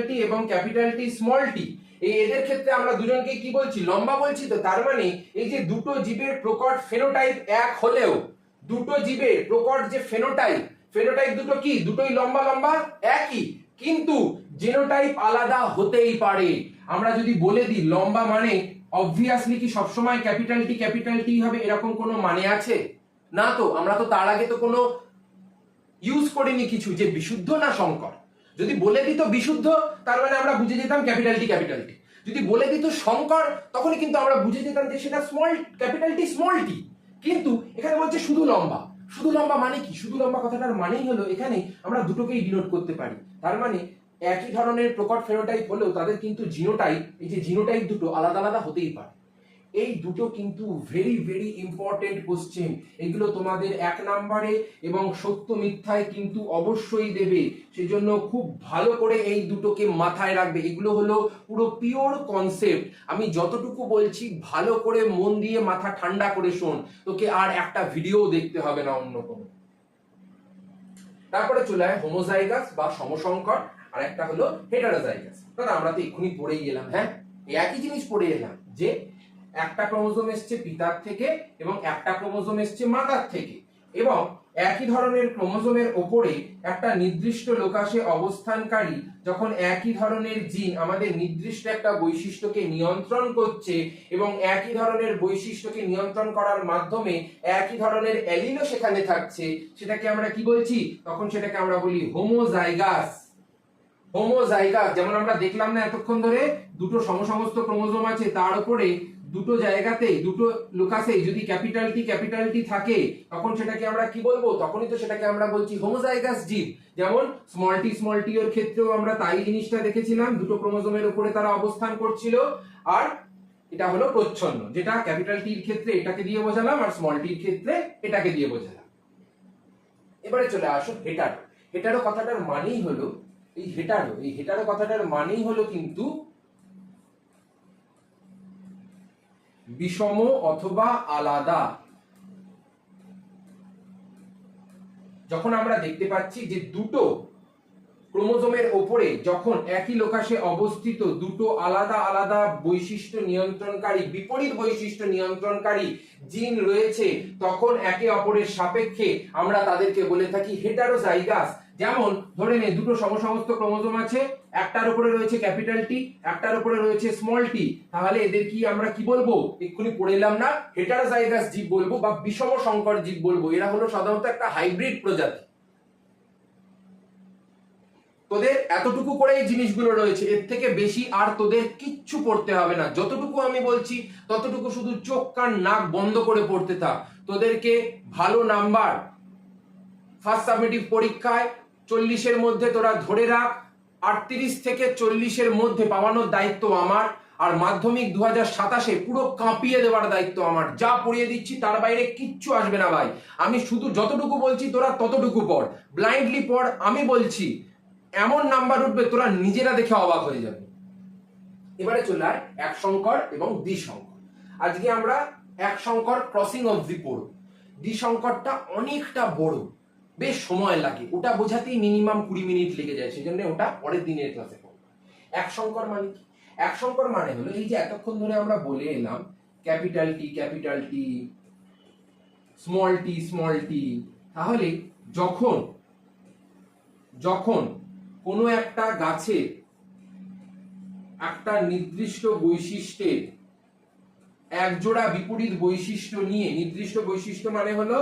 টি এবং ক্যাপিটাল টি স্মল টি, এদের ক্ষেত্রে আমরা দুজনকে কি বলছি? লম্বা বলছি। তো তার মানে এই যে দুটো জীবের প্রকট ফেনোটাইপ এক হলেও, দুটো জীবের প্রকট যে ফেনোটাইপ, ফেনোটাইপ দুটো কি? দুটোই লম্বা লম্বা একই, কিন্তু জিনোটাইপ আলাদা হতেই পারে। আমরা যদি বলে দিই লম্বা মানে অবভিয়াসলি কি সবসময় ক্যাপিটাল টি হবে এরকম কোনো মানে আছে? না তো। আমরা তো তার আগে তো কোনো ইউজ করিনি কিছু যে বিশুদ্ধ না শঙ্কর। যদি বলে দিত বিশুদ্ধ তার মানে আমরা বুঝে যেতাম ক্যাপিটাল টি। যদি বলে দিত শঙ্কর তখনই কিন্তু আমরা বুঝে যেতাম যে সেটা small capital T small tea. কিন্তু এখানে বলছে শুধু লম্বা। শুধু লম্বা মানে কি? শুধু লম্বা কথাটার মানেই হলো এখানে আমরা দুটোকেই ডিনোট করতে পারি। তার মানে একই ধরনের প্রকট ফেনোটাইপ হলেও তাদের কিন্তু জিনোটাইপ, এই যে জিনোটাইপ দুটো আলাদা আলাদা হতেই পারে। এই দুটো কিন্তু ভেরি ভেরি ইম্পর্টেন্ট কোশ্চেন। এগুলো তোমাদের 1 নম্বরে এবং সত্য মিথ্যায় কিন্তু অবশ্যই দেবে, সেজন্য খুব ভালো করে এই দুটোকে মাথায় রাখবে। এগুলো হলো পুরো পিওর কনসেপ্ট। আমি যতটুকু বলছি ভালো করে মন দিয়ে মাথা ঠান্ডা করে শোন, তোকে আর একটা ভিডিও দেখতে হবে না অন্য কোনো। তারপরে চলে আয় হোমোজাইগাস বা সমসংকর, আর একটা হলো হেটারোজাইগাস। দাদা আমরা তো এক্ষুনি পড়েই গেলাম, হ্যাঁ একই জিনিস পড়ে এলাম যে একটা ক্রোমোজোম এসছে পিতার থেকে এবং একটা ক্রোমোজোম এসছে মাতার থেকে, এবং একই ধরনের ক্রোমোজোমের ওপরে একটা নির্দিষ্ট লোকাসে অবস্থানকারী যখন একই ধরনের জিন আমাদের নির্দিষ্ট একটা বৈশিষ্ট্যকে নিয়ন্ত্রণ করছে এবং একই ধরনের বৈশিষ্ট্যকে নিয়ন্ত্রণ করার মাধ্যমে একই ধরনের অ্যালিলও সেখানে থাকছে, সেটাকে আমরা কি বলছি? তখন সেটাকে আমরা বলি হোমোজাইগাস। হোমোজাইগাস, যেমন আমরা দেখলাম না এতক্ষণ ধরে দুটো সমসমস্ত ক্রোমোজোম আছে, তার উপরে দুটো জায়গাতে দুটো লোকাসে যদি ক্যাপিটাল টি থাকে তখন সেটাকে আমরা কি বলবো? তখনই তো সেটাকে আমরা বলছি হোমোজাইগাস জীব। যেমন স্মল টি এর ক্ষেত্রেও আমরা তাই জিনিসটা দেখেছিলাম, দুটো ক্রোমোজোমের উপরে তারা অবস্থান করছিল। আর এটা হলো প্রচ্ছন্ন, যেটা ক্যাপিটাল টির ক্ষেত্রে এটাকে দিয়ে বোঝালাম আর স্মল টির ক্ষেত্রে এটাকে দিয়ে বোঝালাম। এবারে চলে আসো হেটারো। হেটারো কথাটার মানেই হলো এই হেটারো কথাটার মানেই হলো কিন্তু বিষম অথবা আলাদা। যখন আমরা দেখতে পাচ্ছি যে দুটো ক্রোমোজোমের ওপরে যখন একই লোকাসে অবস্থিত দুটো আলাদা আলাদা বৈশিষ্ট্য নিয়ন্ত্রণকারী, বিপরীত বৈশিষ্ট্য নিয়ন্ত্রণকারী জিন রয়েছে, তখন একে অপরের সাপেক্ষে আমরা তাদেরকে বলে থাকি হেটারোজাইগাস। যেমন ধরে নে দুটো সমসমস্ত ক্রোমোজোম আছে, একটার উপরে রয়েছে ক্যাপিটাল টি, একটার উপরে রয়েছে স্মল টি, তাহলে এদের কি আমরা কি বলবো? এক্ষুনি পড়ে এলাম না, হেটারোজাইগাস জীব বলবো বা বিষম সংকর জীব বলবো। এরা হলো সাধারণত একটা হাইব্রিড প্রজাতি। তোদের এতটুকু করে এই জিনিসগুলো রয়েছে, এর থেকে বেশি আর তোদের কিচ্ছু পড়তে হবে না। যতটুকু আমি বলছি ততটুকু শুধু চোখ কান নাক বন্ধ করে পড়তে থাক। তোদেরকে ভালো নাম্বার ফার্স্ট সাবমিটিভ পরীক্ষায় 40-এর মধ্যে তোরা ধরে রাখ, 38 থেকে 40-এর মধ্যে পাওয়ানোর দায়িত্ব আমার। আর মাধ্যমিক 2027-এ পুরো কাঁপিয়ে দেওয়ার দায়িত্ব আমার। যা পড়িয়ে দিচ্ছি তার বাইরে কিচ্ছু আসবে না ভাই। আমি শুধু যতটুকু বলছি তোরা ততটুকু পড়, ব্লাইন্ডলি পড়। আমি বলছি এমন নাম্বার উঠবে তোরা নিজেরা দেখে অবাক হয়ে যাবে। এবারে চলে আয় এক সংকর এবং দ্বিসংকর। আজকে আমরা এক সংকর ক্রসিং অবধি পড়ো, দ্বিসংকরটা অনেকটা বড়, বেশ সময় লাগে, ওটা বোঝাতেই মিনিমাম 20 মিনিট লেগে যায়, সেজন্য ওটা পরের দিনের ক্লাসে পড়বো। এক সংকর মানে কি? এক সংকর মানে হলো এই যে এতক্ষণ ধরে আমরা বলে এলাম ক্যাপিটাল টি স্মল টি, তাহলে যখন যখন কোনো একটা গাছের একটা নির্দিষ্ট বৈশিষ্ট্যের একজোড়া বিপরীত বৈশিষ্ট্য নিয়ে, নির্দিষ্ট বৈশিষ্ট্য মানে হলো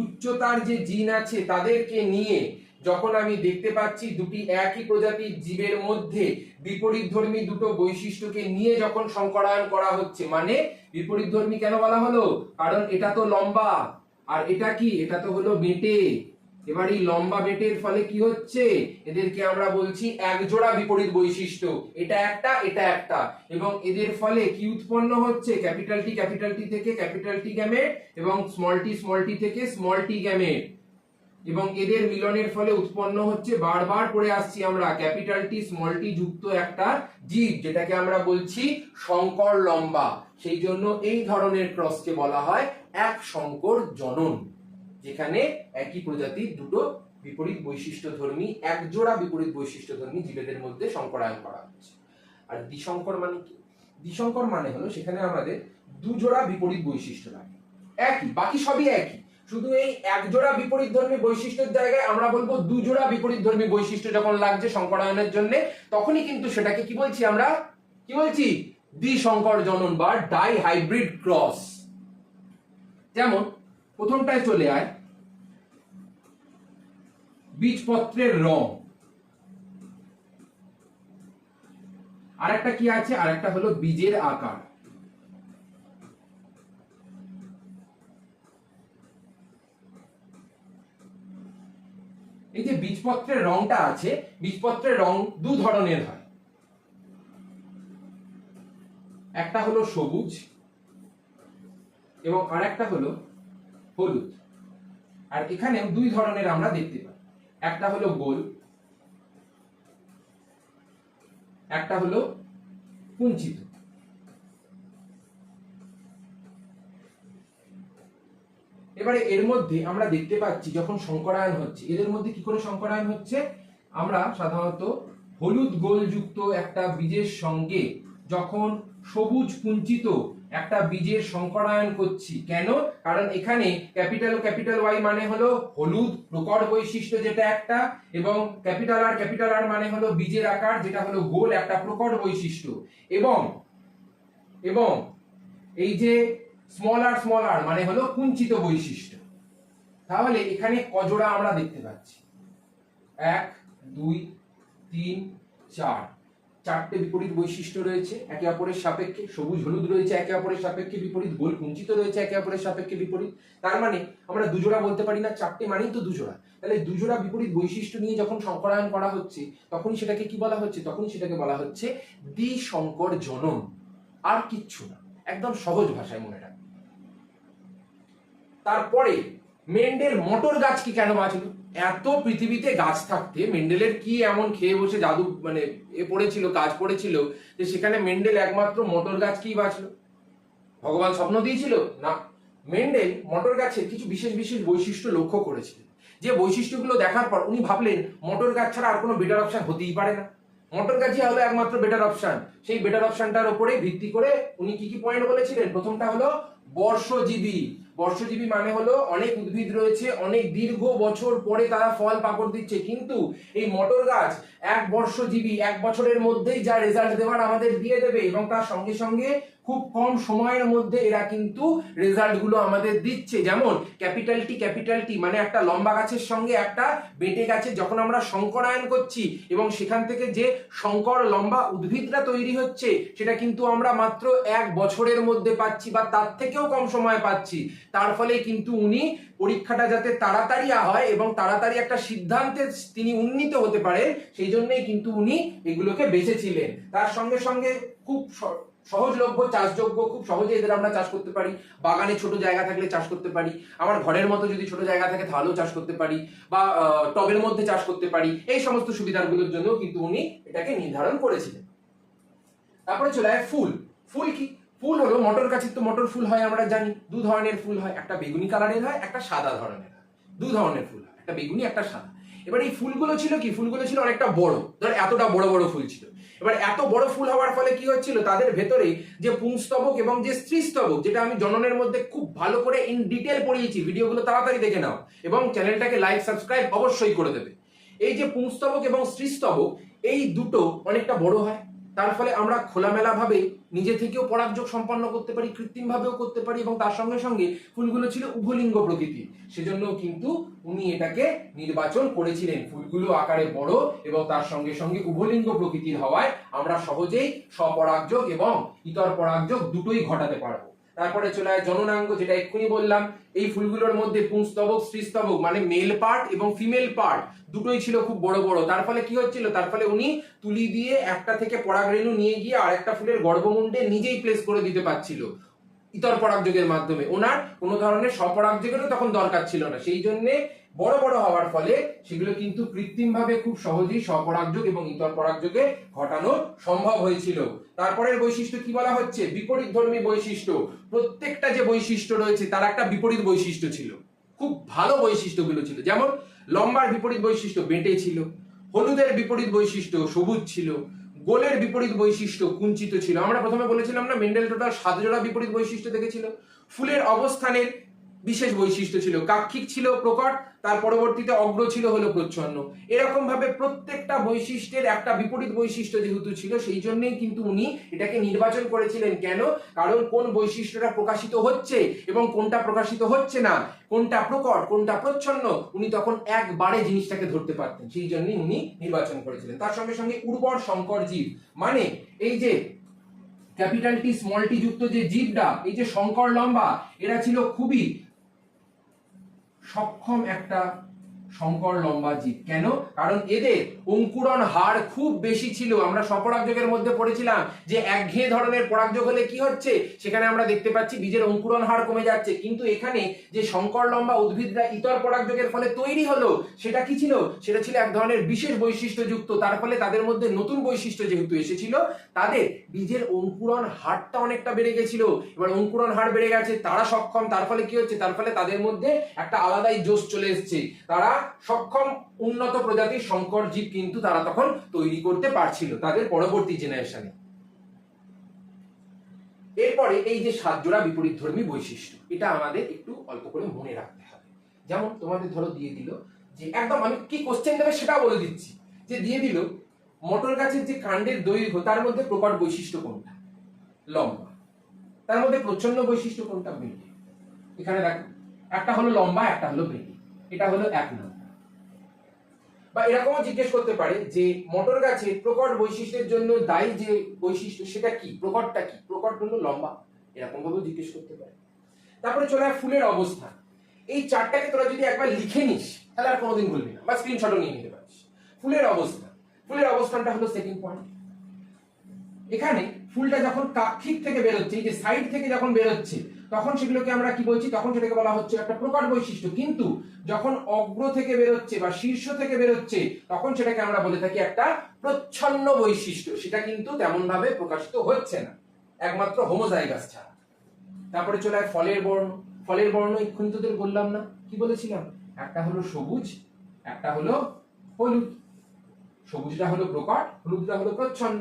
উচ্চতার যে জিন আছে তাদেরকে নিয়ে যখন আমি দেখতে পাচ্ছি দুটি একই প্রজাতির জীবের মধ্যে বিপরীতধর্মী দুটো বৈশিষ্ট্যকে নিয়ে যখন সংকরায়ন করা হচ্ছে, মানে বিপরীতধর্মী কেন বলা হলো? কারণ এটা তো লম্বা আর এটা কি, এটা তো হলো বেঁটে। এবার এই লম্বা বেটের ফলে কি হচ্ছে, এদেরকে আমরা বলছি একজোড়া বিপরীত বৈশিষ্ট্য, এটা একটা, এবং এদের ফলে কি উৎপন্ন হচ্ছে, ক্যাপিটাল টি থেকে ক্যাপিটাল টি গ্যামেট এবং স্মল টি থেকে স্মল টি গ্যামেট, এবং এদের মিলনের ফলে উৎপন্ন হচ্ছে, বারবার পড়ে আসছি আমরা, ক্যাপিটাল টি স্মল টি যুক্ত একটা জীব, যেটাকে আমরা বলছি সংকর লম্বা। সেই জন্য এই ধরনের ক্রসকে বলা হয় এক সংকর জনন, যেখানে একই প্রজাতির দুটো বিপরীত বৈশিষ্ট্যধর্মী, একজোড়া বিপরীত বৈশিষ্ট্যধর্মী জীবেদের মধ্যে সংকরায়ন করা হচ্ছে। আর দ্বিসংকর মানে কি? দ্বিসংকর মানে হলো সেখানে আমাদের দুজোড়া বিপরীত বৈশিষ্ট্য লাগে, একই, বাকি সবই একই, শুধু এই একজোড়া বিপরীতধর্মী বৈশিষ্ট্যের জায়গায় আমরা বলবো দুজোড়া বিপরীতধর্মী বৈশিষ্ট্য যখন লাগছে সংকরায়নের জন্য, তখনই কিন্তু সেটাকে কি বলছি আমরা, কি বলছি, দ্বিসংকর জনন বা ডাই হাইব্রিড ক্রস। যেমন প্রথমটায় চলে আয়, বীজপত্রের রং, আরেকটা কি আছে, আরেকটা হলো বীজের আকার। এই যে বীজপত্রের রংটা আছে, বীজপত্রের রং দু ধরনের হয়, একটা হলো সবুজ এবং আরেকটা হলো হলুদ। আর এখানেও দুই ধরনের আমরা দেখতে পাই, একটা হলো গোল, একটা হলো কুঞ্চিত। এবারে এর মধ্যে আমরা দেখতে পাচ্ছি যখন সংকরায়ন হচ্ছে, এদের মধ্যে কি করে সংকরায়ন হচ্ছে, আমরা সাধারণত হলুদ গোল যুক্ত একটা বীজের সঙ্গে যখন সবুজ কুঞ্চিত একটা বীজের সংকরায়ন করছি, কেন? কারণ এখানে ক্যাপিটাল ওয়াই মানে হলো হলুদ প্রকট বৈশিষ্ট্য যেটা একটা, এবং ক্যাপিটাল আর মানে হলো বীজের আকার যেটা হলো গোল একটা প্রকট বৈশিষ্ট্য, এবং এই যে স্মল আর মানে হলো কুঞ্চিত বৈশিষ্ট্য। তাহলে এখানে কজোড়া আমরা দেখতে পাচ্ছি, 1 2 3 4, চারটে বিপরীত বৈশিষ্ট্য রয়েছে একে অপরের সাপেক্ষে, সবুজ হলুদ রয়েছে একে অপরের সাপেক্ষে বিপরীত, গোল কুঞ্চিত রয়েছে একে অপরের সাপেক্ষে বিপরীত। তার মানে আমরা দুজোড়া বলতে পারি না, চারটে মানেই তো দুজোড়া। তাহলে দুজোড়া বিপরীত বৈশিষ্ট্য নিয়ে যখন সংকরায়ন করা হচ্ছে, তখনই সেটাকে কি বলা হচ্ছে, তখনই সেটাকে বলা হচ্ছে দ্বিসংকর জনন, আর কিচ্ছু না, একদম সহজ ভাষায় মনে রাখবে। তারপরে মেন্ডেল মটর গাছ কি কেন বাঁচলো? এত পৃথিবীতে গাছ থাকতে মেন্ডেলের কি এমন খেয়ে বসে জাদু মানে পড়েছিল, কাজ পড়েছিল যে সেখানে মেন্ডেল একমাত্র মটর গাছ কি বাঁচলো? ভগবান স্বপ্ন দিয়েছিল না, মেন্ডেল মটর গাছের কিছু বিশেষ বৈশিষ্ট্য লক্ষ্য করেছিলেন, যে বৈশিষ্ট্যগুলো দেখার পর উনি ভাবলেন মটর গাছ ছাড়া আর কোনো বেটার অপশন হতেই পারে না, মটর গাছই হলো একমাত্র বেটার অপশন। সেই বেটার অপশনটার উপরে ভিত্তি করে উনি কি পয়েন্ট বলেছিলেন? প্রথমটা হলো বর্ষজীবী। বর্ষজীবী মানে হলো অনেক উদ্ভিদ রয়েছে, অনেক দীর্ঘ বছর পরে তারা ফল পাকড় দিচ্ছে, কিন্তু এই মটর গাছ এক বর্ষজীবী, এক বছরের মধ্যেই যা রেজাল্ট দেওয়ার আমাদের দিয়ে দেবে, এবং তার সঙ্গে সঙ্গে খুব কম সময়ের মধ্যে এরা কিন্তু রেজাল্ট গুলো আমাদের দিচ্ছে। যেমন ক্যাপিটাল টি মানে একটা লম্বা গাছের সঙ্গে একটা বেঁটে গাছের যখন আমরা সংকরায়ন করছি, এবং সেখান থেকে যে সংকর লম্বা উদ্ভিদটা তৈরি হচ্ছে, সেটা কিন্তু আমরা মাত্র 1 বছরের মধ্যে পাচ্ছি বা তার থেকেও কম সময় পাচ্ছি। তার ফলে কিন্তু উনি পরীক্ষাটা যাতে তাড়াতাড়ি হয় এবং তাড়াতাড়ি একটা সিদ্ধান্তে তিনি উন্নীত হতে পারে, সেই জন্যই কিন্তু উনি এগুলোকে বেছেছিলেন। তার সঙ্গে সঙ্গে খুব সহজলভ্য, চাষযোগ্য, খুব সহজে এদের আমরা চাষ করতে পারি, বাগানে ছোট জায়গা থাকলে চাষ করতে পারি, আমার ঘরের মতো যদি ছোট জায়গা থাকে তাহলেও চাষ করতে পারি, বা টবের মধ্যে চাষ করতে পারি, এই সমস্ত সুবিধাগুলোর জন্য কিন্তু উনি এটাকে নির্ধারণ করেছিলেন। তারপরে চলে যায় ফুল। ফুল কি? ফুল হলো, মটর গাছের তো মটর ফুল হয় আমরা জানি, দু ধরনের ফুল হয়, একটা বেগুনি কালারের হয়, একটা সাদা ধরনের হয়, দু ধরনের ফুল হয়, একটা বেগুনি একটা সাদা। এবার এই ফুলগুলো ছিল কি, ফুলগুলো ছিল অনেকটা বড়, ধর এতটা বড় বড় ফুল ছিল। এবার এত বড় ফুল হওয়ার ফলে কি হচ্ছিল, তাদের ভেতরে যে পুংস্তবক এবং যে স্ত্রীস্তবক, যেটা আমি জননের মধ্যে খুব ভালো করে ইন ডিটেল পড়িয়েছি, ভিডিওগুলো তাড়াতাড়ি দেখে নাও এবং চ্যানেলটাকে লাইক সাবস্ক্রাইব অবশ্যই করে দেবে। এই যে পুংস্তবক এবং স্ত্রীস্তবক, এই দুটো অনেকটা বড় হয়, তার ফলে আমরা খোলামেলা ভাবে নিজে থেকেও পরাগযোগ সম্পন্ন করতে পারি, কৃত্রিম ভাবেও করতে পারি, এবং তার সঙ্গে সঙ্গে ফুলগুলো ছিল উভলিঙ্গ প্রকৃতির, সেজন্য কিন্তু উনি এটাকে নির্বাচন করেছিলেন। ফুলগুলো আকারে বড় এবং তার সঙ্গে সঙ্গে উভলিঙ্গ প্রকৃতির হওয়ায় আমরা সহজেই স্বপরাগযোগ এবং ইতর পরাগযোগ দুটোই ঘটাতে পারবো। তারপরে চলে আসে জননাঙ্গ, যেটা এক্ষুনি বললাম। এই ফুলগুলোর মধ্যে পুংস্তবক স্ত্রীস্তবক মানে মেল পার্ট এবং ফিমেল পার্ট দুটোই ছিল খুব বড় বড়। তার ফলে কি হচ্ছিল, তার ফলে উনি তুলি দিয়ে একটা থেকে পরাগরেণু নিয়ে গিয়ে আরেকটা ফুলের গর্ভমুণ্ডে নিজেই প্লেস করে দিতে পারছিল ইতর পরাগযোগের মাধ্যমে। ওনার কোনো ধরনের স্বপরাগযোগেরও তখন দরকার ছিল না, সেই জন্যে বড় বড় হওয়ার ফলে সেগুলো কিন্তু কৃত্রিম ভাবে খুব সহজেই স্বপরাগযোগ এবং ইতর পরাগযোগে ঘটানো সম্ভব হয়েছিল। তারপরের বৈশিষ্ট্য কি বলা হচ্ছে, বিপরীতধর্মী বৈশিষ্ট্য। প্রত্যেকটা যে বৈশিষ্ট্য রয়েছে তার একটা বিপরীত বৈশিষ্ট্য ছিল, খুব ভালো বৈশিষ্ট্যগুলো ছিল। যেমন লম্বার বিপরীত বৈশিষ্ট্য বেঁটে ছিল, হলুদের বিপরীত বৈশিষ্ট্য সবুজ ছিল, গোলের বিপরীত বৈশিষ্ট্য কুঞ্চিত ছিল। আমরা প্রথমে বলেছিলাম না, মেন্ডেল টোটাল 7 জোড়া বিপরীত বৈশিষ্ট্য দেখেছিল। ফুলের অবস্থানের বিশেষ বৈশিষ্ট্য ছিল, কাক্ষিক ছিল প্রকট, তার পরবর্তীতে অগ্র ছিল হলো প্রচ্ছন্ন। এরকম ভাবে প্রত্যেকটা বৈশিষ্ট্যের একটা বিপরীত বৈশিষ্ট্য যেহেতু ছিল, সেই জন্যই কিন্তু উনি এটাকে নির্বাচন করেছিলেন। কেন? কারণ কোন বৈশিষ্ট্যটা প্রকাশিত হচ্ছে এবং কোনটা প্রকাশিত হচ্ছে না, কোনটা প্রকট কোনটা প্রচ্ছন্ন, উনি তখন একবারে জিনিসটাকে ধরতে পারতেন, সেই জন্যই উনি নির্বাচন করেছিলেন। তার সঙ্গে সঙ্গে উর্বর সংকর জীব, মানে এই যে ক্যাপিটাল টি স্মল টি যুক্ত যে জীবটা, এই যে সংকর লম্বা, এরা ছিল খুবই সক্ষম একটা সংকর লম্বা জীব। কেন? কারণ এদের অঙ্কুরণ হার খুব বেশি ছিল। আমরা স্বপরাগযোগের মধ্যে পড়েছিলাম যে একঘেয়ে ধরনের পরাগযোগ হলে কি হচ্ছে, সেখানে আমরা দেখতে পাচ্ছি বীজের অঙ্কুরণ হার কমে যাচ্ছে, কিন্তু এখানে যে সংকর লম্বা উদ্ভিদরা ইতর পরাগযোগের ফলে তৈরি হলো, সেটা কি ছিল, সেটা ছিল এক ধরনের বিশেষ বৈশিষ্ট্য যুক্ত। তার ফলে তাদের মধ্যে নতুন বৈশিষ্ট্য যেহেতু এসেছিল, তাদের বীজের অঙ্কুরণ হারটা অনেকটা বেড়ে গেছিল। এবার অঙ্কুরণ হার বেড়ে গেছে, তারা সক্ষম, তার ফলে কি হচ্ছে, তার ফলে তাদের মধ্যে একটা আলাদাই জোশ চলে এসছে, তারা সক্ষম উন্নত প্রজাতির সংকর জীব কিন্তু তারা তখন তৈরি করতে পারছিল তাদের পরবর্তী জেনারেশনে। এরপরে এই যে 7 জোড়া বিপরীতধর্মী বৈশিষ্ট্য, এটা আমাদের একটু অল্প করে মনে রাখতে হবে। যেমন তোমাদের ধরো দিয়ে দিল যে, একদম আমি কি কোশ্চেন দেবে সেটা বলে দিচ্ছি, যে দিয়ে দিল মটর গাছের যে কাণ্ডের দৈর্ঘ্য, তার মধ্যে প্রকট বৈশিষ্ট্য কোনটা, লম্বা। তার মধ্যে প্রচ্ছন্ন বৈশিষ্ট্য কোনটা, বেঁটে। এখানে দেখো একটা হলো লম্বা, একটা হলো বেঁটে, এটা হলো 1 নম্বর। বা এরকমও জিজ্ঞেস করতে পারে যে মটর গাছের প্রকট বৈশিষ্ট্যের জন্য দায়ী যে বৈশিষ্ট্য সেটা কি, প্রকটটা কি, প্রকট হলো লম্বা, এরকম ভাবে জিজ্ঞেস করতে পারে। তারপরে চলে আসে ফুলের অবস্থান। এই চারটাকে তোরা যদি একবার লিখে নিস তাহলে আর কোনোদিন ভুলবি না, বা স্ক্রিনশটও নিয়ে নিতে পারিস। ফুলের অবস্থান, ফুলের অবস্থানটা হলো সেকেন্ড পয়েন্ট। এখানে ফুলটা যখন কাক্ষিক থেকে বেরোচ্ছে, এই যে সাইড থেকে যখন বেরোচ্ছে, তখন সেগুলোকে আমরা কি বলছি, তখন সেটাকে বলা হচ্ছে একটা প্রকট বৈশিষ্ট্য। কিন্তু যখন অগ্র থেকে বেরোচ্ছে বা শীর্ষ থেকে বেরোচ্ছে, তখন সেটাকে আমরা বলে থাকি একটা প্রচ্ছন্ন বৈশিষ্ট্য। সেটা কিন্তু তেমন ভাবে প্রকাশিত হচ্ছে না, একমাত্র হোমোজাইগাস ছাড়া। তারপরে চলে আসে ফলের বর্ণ। ফলের বর্ণ এক্ষুনি তোদের বললাম না, কি বলেছিলাম, একটা হলো সবুজ, একটা হলো হলুদ। সবুজটা হলো প্রকট, হলুদটা হলো প্রচ্ছন্ন।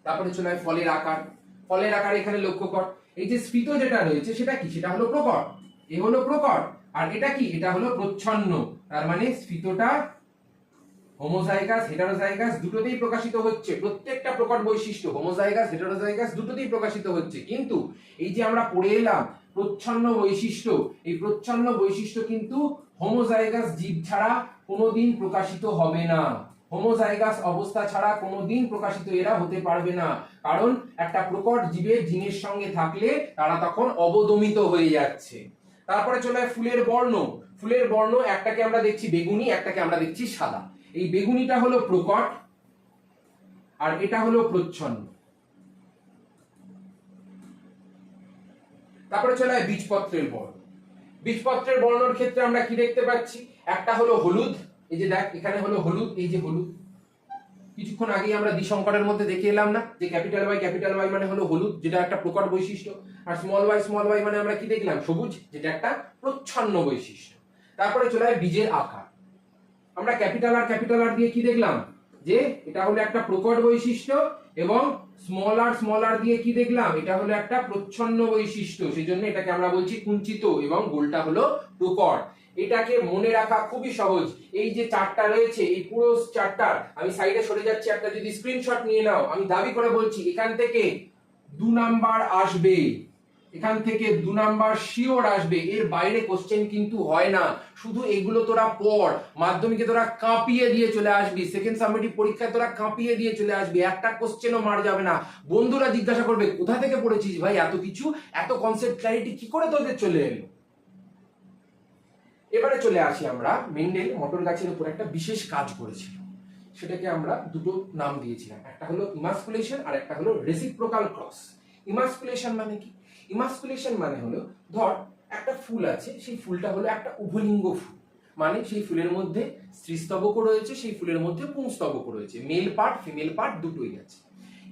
তারপরে চলে আসে ফলের আকার। ফলের আকার এখানে লক্ষ্য কর, এই যে স্ফীত যেটা রয়েছে সেটা কি, সেটা হলো প্রকট, এ হলো প্রকট, আর এটা কি, এটা হলো প্রচ্ছন্ন। তার মানে স্ফীতটা হোমোজাইগাস হেটারোজাইগাস দুটোতেই প্রকাশিত হচ্ছে। প্রত্যেকটা প্রকট বৈশিষ্ট্য হোমোজাইগাস হেটারোজাইগাস দুটোতেই প্রকাশিত হচ্ছে। কিন্তু এই যে আমরা পড়ে এলাম প্রচ্ছন্ন বৈশিষ্ট্য, এই প্রচ্ছন্ন বৈশিষ্ট্য কিন্তু হোমোজাইগাস জীব ছাড়া কোনোদিন প্রকাশিত হবে না। হোমোজাইগাস অবস্থা ছাড়া কোনোদিন প্রকাশিত এরা হতে পারবে না, কারণ একটা প্রকট জীবের জিনের সঙ্গে থাকলে তারা তখন অবদমিত হয়ে যাচ্ছে। তারপরে চলে আসে ফুলের বর্ণ। ফুলের বর্ণ, একটাকে আমরা দেখছি বেগুনি, একটাকে আমরা দেখছি সাদা। এই বেগুনিটা হলো প্রকট আর এটা হলো প্রচ্ছন্ন। তারপরে চলে আসে বীজপত্রের বর্ণ। বীজপত্রের বর্ণের ক্ষেত্রে আমরা কি দেখতে পাচ্ছি, একটা হলো হলুদ, এই যে দেখ এখানে হলো হলুদ, এই যে হলুদ, কিছুক্ষণ আগেই আমরা দ্বিসংকরের মধ্যে দেখে এলাম না, যে ক্যাপিটাল ওয়াই মানে হলো হলুদ, যেটা একটা প্রকট বৈশিষ্ট্য, আর স্মল ওয়াই মানে আমরা কি দেখলাম, সবুজ, যেটা একটা প্রচ্ছন্ন বৈশিষ্ট্য। তারপরে চলে যায় বীজের আকার। আমরা ক্যাপিটাল আর দিয়ে কি দেখলাম, যে এটা হলো একটা প্রকট বৈশিষ্ট্য, এবং স্মল আর দিয়ে কি দেখলাম, এটা হলো একটা প্রচ্ছন্ন বৈশিষ্ট্য, সেই জন্য এটাকে আমরা বলছি কুঞ্চিত, এবং গোলটা হলো প্রকট। এটাকে মনে রাখা খুবই সহজ। এই যে চারটা রয়েছে, এই পুরো চারটার আমি সাইডে সরে যাচ্ছি, একটা যদি স্ক্রিনশট নিয়ে নাও, আমি দাবি করে বলছি এখান থেকে 2 নাম্বার আসবে, এখান থেকে 2 নাম্বার শিওর আসবে, এর বাইরে কোশ্চেন কিন্তু হয় না। শুধু এগুলো তোরা পড়, মাধ্যমিকে তোরা কাঁপিয়ে দিয়ে চলে আসবি, সেকেন্ড সাবমিটিভ পরীক্ষায় তোরা কাঁপিয়ে দিয়ে চলে আসবি, একটা কোশ্চেনও মার যাবে না। বন্ধুরা জিজ্ঞাসা করবে কোথা থেকে পড়েছিস ভাই এত কিছু, এত কনসেপ্ট ক্ল্যারিটি কি করে তোদের চলে এলো। এবারে চলে আসি আমরা, মেন্ডেল মটর গাছের উপর একটা বিশেষ কাজ করেছিল, সেটাকে আমরা দুটো নাম দিয়েছিলাম, একটা হলো ইমাসকুলেশন আর একটা হলো রেসিপ্রোকাল ক্রস। ইমাসকুলেশন মানে কি? ইমাসকুলেশন মানে হলো, ধর একটা ফুল আছে, সেই ফুলটা হলো একটা উভলিঙ্গ ফুল, মানে সেই ফুলের মধ্যে স্ত্রীস্তবক রয়েছে, সেই ফুলের মধ্যে পুংস্তবক রয়েছে, মেল পার্ট ফিমেল পার্ট দুটোই আছে।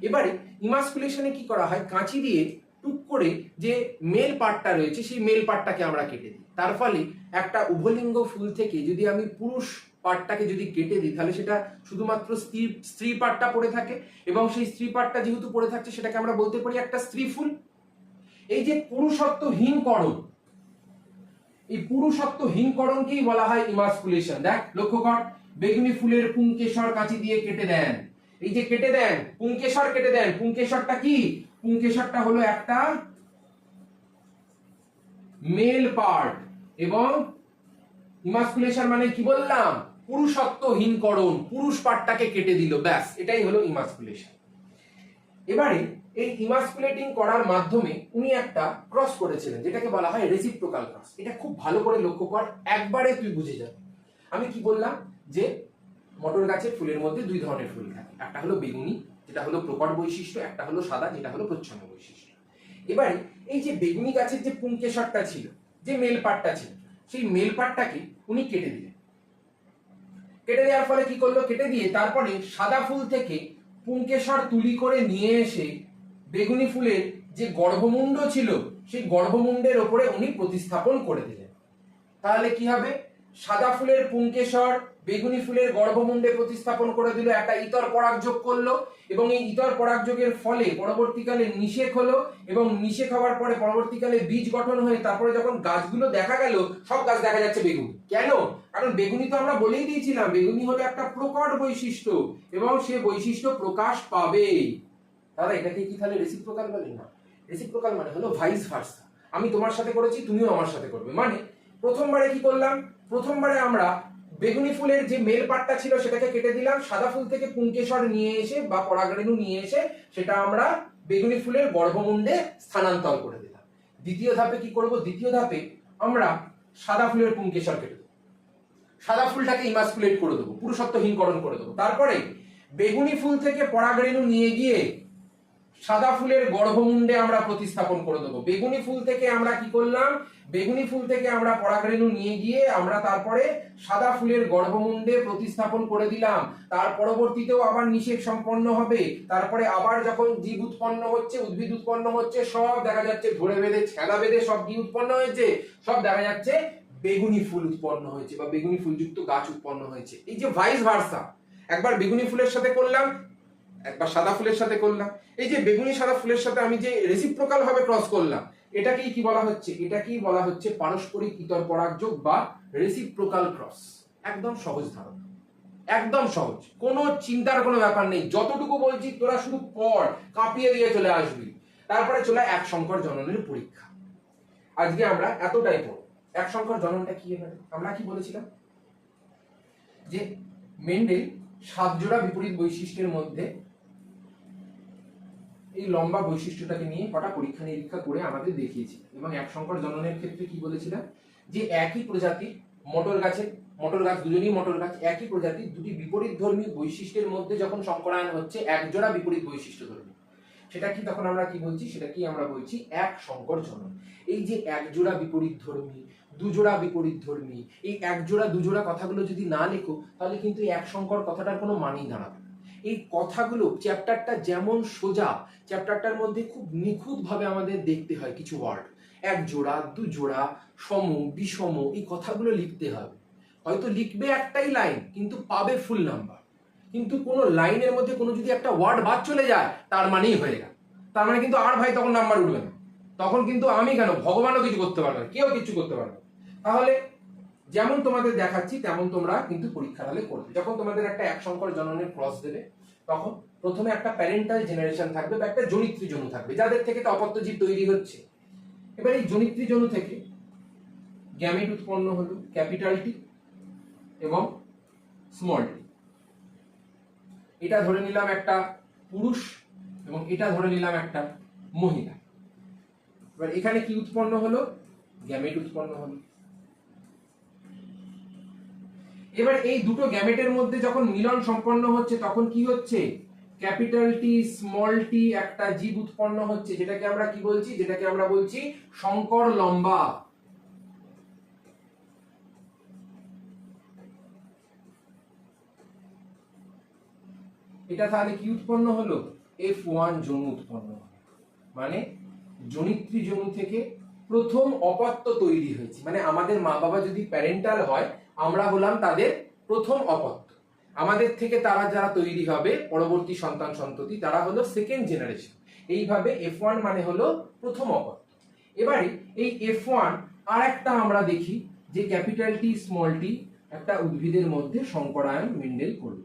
এবারে ইমাসকুলেশনে কি করা হয়, কাঁচি দিয়ে টুক করে যে মেল পার্টটা রয়েছে সেই মেল পার্টটাকে আমরা কেটে দিই, তার ফলে একটা উভলিঙ্গ ফুল থেকে যদি আমি পুরুষ পার্টটাকে যদি কেটে দিই, তাহলে সেটা শুধুমাত্র স্ত্রী পার্টটা পড়ে থাকে, এবং সেই স্ত্রী পার্টটা যেহেতু পড়ে থাকছে, সেটাকে আমরা বলতে পারি একটা স্ত্রী ফুল। এই যে পুরুষত্বহীনকরণ, এই পুরুষত্বহীনকরণকেই বলা হয় ইমাসকুলেশন। দেখ, লক্ষ্য কর, বেগুনি ফুলের পুংকেশর কাঁচি দিয়ে কেটে দেন, এই যে কেটে দেন, পুংকেশর কেটে দেন, পুংকেশরটা কি, পুংকেশরটা হলো একটা মেল পার্ট, এবং ইমাসকুলেশন মানে কি বললাম, পুরুষত্বহীনকরণ, পুরুষ পার্টটাকে কেটে দিল, ব্যাস এটাই হলো ইমাসকুলেশন। এবারে এই ইমাসকুলেটিং করার মাধ্যমে উনি একটা ক্রস করেছিলেন, যেটাকে বলা হয় রেসিপ্রোকাল ক্রস। এটা খুব ভালো করে লক্ষ্য কর, একবারে তুই বুঝে যাবে। আমি কি বললাম, যে মটর গাছের ফুলের মধ্যে 2 ধরনের ফুল থাকে, একটা হলো বেগুনি, যেটা হলো প্রকট বৈশিষ্ট্য, একটা হলো সাদা, যেটা হলো প্রচ্ছন্ন বৈশিষ্ট্য। এবারে এই যে বেগুনি গাছের যে পুংকেশরটা ছিল, যে মেল পার্টটা ছিল, সেই মেল পার্টটাকে উনি কেটে দিলেন। কেটে দেওয়ার ফলে কি করলো, কেটে দিয়ে তারপরে সাদা ফুল থেকে পুংকেশর তুলি করে নিয়ে এসে বেগুনি ফুলের যে গর্ভমুণ্ড ছিল, সেই গর্ভমুণ্ডের ওপরে উনি প্রতিস্থাপন করে দিলেন। তাহলে কি হবে, সাদা ফুলের পুংকেশর বেগুনি ফুলের গর্ভমুণ্ডে প্রতিস্থাপন করে দিল, একটা ইতর পরাগ যোগ করলো, এবং এই ইতর পরাগ যোগের ফলে পরবর্তীকালে নিষেক হলো, এবং নিষেক হওয়ার পরে পরবর্তীকালে বীজ গঠন হয়ে তারপরে যখন গাছগুলো দেখা গেল, সব গাছ দেখা যাচ্ছে বেগুনি। কেন? কারণ বেগুনি তো আমরা বলেই দিয়েছিলাম, বেগুনি হলো একটা প্রকট বৈশিষ্ট্য, এবং সে বৈশিষ্ট্য প্রকাশ পাবে। দাদা এটাকে কি তাহলে রেসিপ্রোকাল বলে? না, রেসিপ্রোকাল মানে হলো ভাইস ভার্সা, আমি তোমার সাথে করেছি, তুমিও আমার সাথে করবে। মানে প্রথমবারে কি করলাম, প্রথমবারে আমরা বেগুনি ফুলের যে মেল পার্টটা ছিল সেটাকে কেটে দিলাম, সাদা ফুল থেকে পুংকেশর নিয়ে এসে বা পরাগরেণু নিয়ে এসে সেটা আমরা বেগুনি ফুলের গর্ভমুণ্ডে স্থানান্তর করে দিলাম। দ্বিতীয় ধাপে কি করব, দ্বিতীয় ধাপে আমরা সাদা ফুলের পুংকেশর কেটে দেবো, সাদা ফুলটাকে ইমাসকুলেট করে দেবো, পুরুষত্বহীনকরণ করে দেবো। তারপরে বেগুনি ফুল থেকে পরাগরেণু নিয়ে গিয়ে সাদা ফুলের গর্ভমুণ্ডে আমরা প্রতিস্থাপন করে দেবো। বেগুনি ফুল থেকে আমরা কি করলাম, বেগুনি ফুল থেকে আমরা পরাগরেণু নিয়ে গিয়ে আমরা তারপরে সাদা ফুলের গর্ভমুণ্ডে প্রতিস্থাপন করে দিলাম। তার পরবর্তীতেও আবার নিষেক সম্পন্ন হবে, তারপরে আবার যখন জীব উৎপন্ন হচ্ছে, উদ্ভিদ উৎপন্ন হচ্ছে, সব দেখা যাচ্ছে ধরে বেঁধে ছেঁদা বেঁধে সব কি উৎপন্ন হয়েছে, সব দেখা যাচ্ছে বেগুনি ফুল উৎপন্ন হয়েছে বা বেগুনি ফুলযুক্ত গাছ উৎপন্ন হয়েছে। এই যে ভাইস ভার্সা, একবার বেগুনি ফুলের সাথে করলাম, একবার সাদা ফুলের সাথে করলাম, এই যে বেগুনি সাদা ফুলের সাথে আমি যে রেসিপ্রোকাল ভাবে ক্রস করলাম, এটাকেই কি বলা হচ্ছে, এটাকেই বলা হচ্ছে পারস্পরিক ইতর পরাগযোগ বা রেসিপ্রোকাল ক্রস। একদম সহজ ধারণা, একদম সহজ, কোনো চিন্তার কোনো ব্যাপার নেই। যতটুকু বলছি তোরা শুধু পড়, কাঁপিয়ে দিয়ে চলে আসবি। তারপরে চলে এক সংকর জননের পরীক্ষা। আজকে আমরা এতটাই পড়ব। এক সংকর জননটা কি? আমরা কি বলেছিলাম, যে মেন্ডেল 7 জোড়া বিপরীত বৈশিষ্ট্যের মধ্যে এই লম্বা বৈশিষ্ট্যটাকে নিয়ে কটা পরীক্ষা নিরীক্ষা করে আমাদের দেখিয়েছি, এবং এক সংকর জননের ক্ষেত্রে কি বলেছিলাম, যে একই প্রজাতির মটর গাছ, দুজনেই মটর গাছ, একই প্রজাতির দুটি বিপরীত ধর্মী বৈশিষ্ট্যের মধ্যে যখন সংকরায়ন হচ্ছে এক জোড়া বিপরীত বৈশিষ্ট্য ধর্মী, সেটা কি তখন আমরা কি বলছি, সেটা কি আমরা বলছি এক সংকর জনন। এই যে এক জোড়া বিপরীত ধর্মী, দুজোড়া বিপরীত ধর্মী, এই এক জোড়া দুজোড়া কথাগুলো যদি না লেখো, তাহলে কিন্তু এক সংকর কথাটার কোনো মানেই দাঁড়াবে না। এই কথাগুলো চ্যাপ্টারটা যেমন সোজা, চ্যাপ্টারটার মধ্যে খুব নিখুঁতভাবে আমাদের দেখতে হয় কিছু ওয়ার্ড, এক জোড়া দু জোড়া সম বিষম এই কথাগুলো লিখতে হবে। হয়তো লিখবে একটাই লাইন কিন্তু পাবে ফুল নাম্বার, কিন্তু কোনো লাইনের মধ্যে কোনো যদি একটা ওয়ার্ড বাদ চলে যায় তার মানেই হয়ে গেল, তার মানে কিন্তু আর ভাই তখন নাম্বার উঠবে না, তখন কিন্তু আমি কেন ভগবানও কিছু করতে পারবে না, কেউ কিছু করতে পারবে না। তাহলে যেমন তোমাদের দেখাচ্ছি তেমন তোমরা কিন্তু পরীক্ষার হলে করবে। যখন তোমাদের একটা এক সংকর জননের ক্রস দেবে তখন প্রথমে একটা প্যারেন্টাল জেনারেশন থাকবে বা একটা জনিত্রী জনু থাকবে যাদের থেকে অপত্য জীব তৈরি হচ্ছে। এবার এই জনিত্রী জনু থেকে গ্যামেট উৎপন্ন হলো, ক্যাপিটাল টি এবং স্মল টি। এটা ধরে নিলাম একটা পুরুষ এবং এটা ধরে নিলাম একটা মহিলা। এবার এখানে কি উৎপন্ন হলো? গ্যামেট উৎপন্ন হলো। এবার এই দুটো গ্যামেটের মধ্যে যখন মিলন সম্পন্ন হচ্ছে তখন কি হচ্ছে? ক্যাপিটাল টি স্মল টি একটা জীব উৎপন্ন হচ্ছে, যেটাকে আমরা কি বলছি? যেটাকে আমরা বলছি সংকর লম্বা। এটা তাহলে কি উৎপন্ন হলো? F1 জনু উৎপন্ন হলো, মানে জনিত্রী জনু থেকে প্রথম অপত্য তৈরি হয়েছে। মানে আমাদের মা বাবা যদি প্যারেন্টাল হয়, আমরা হলাম তাদের প্রথম অপত্য, আমাদের থেকে তারা যারা তৈরি হবে পরবর্তী সন্তান সন্ততি তারা হলো সেকেন্ড জেনারেশন। এইভাবে F1 মানে হলো প্রথম অপত্য। এবারে এই F1 আর একটা আমরা দেখি যে ক্যাপিটাল টি স্মল টি একটা উদ্ভিদের মধ্যে সংকরায়ন মেন্ডেল করবে,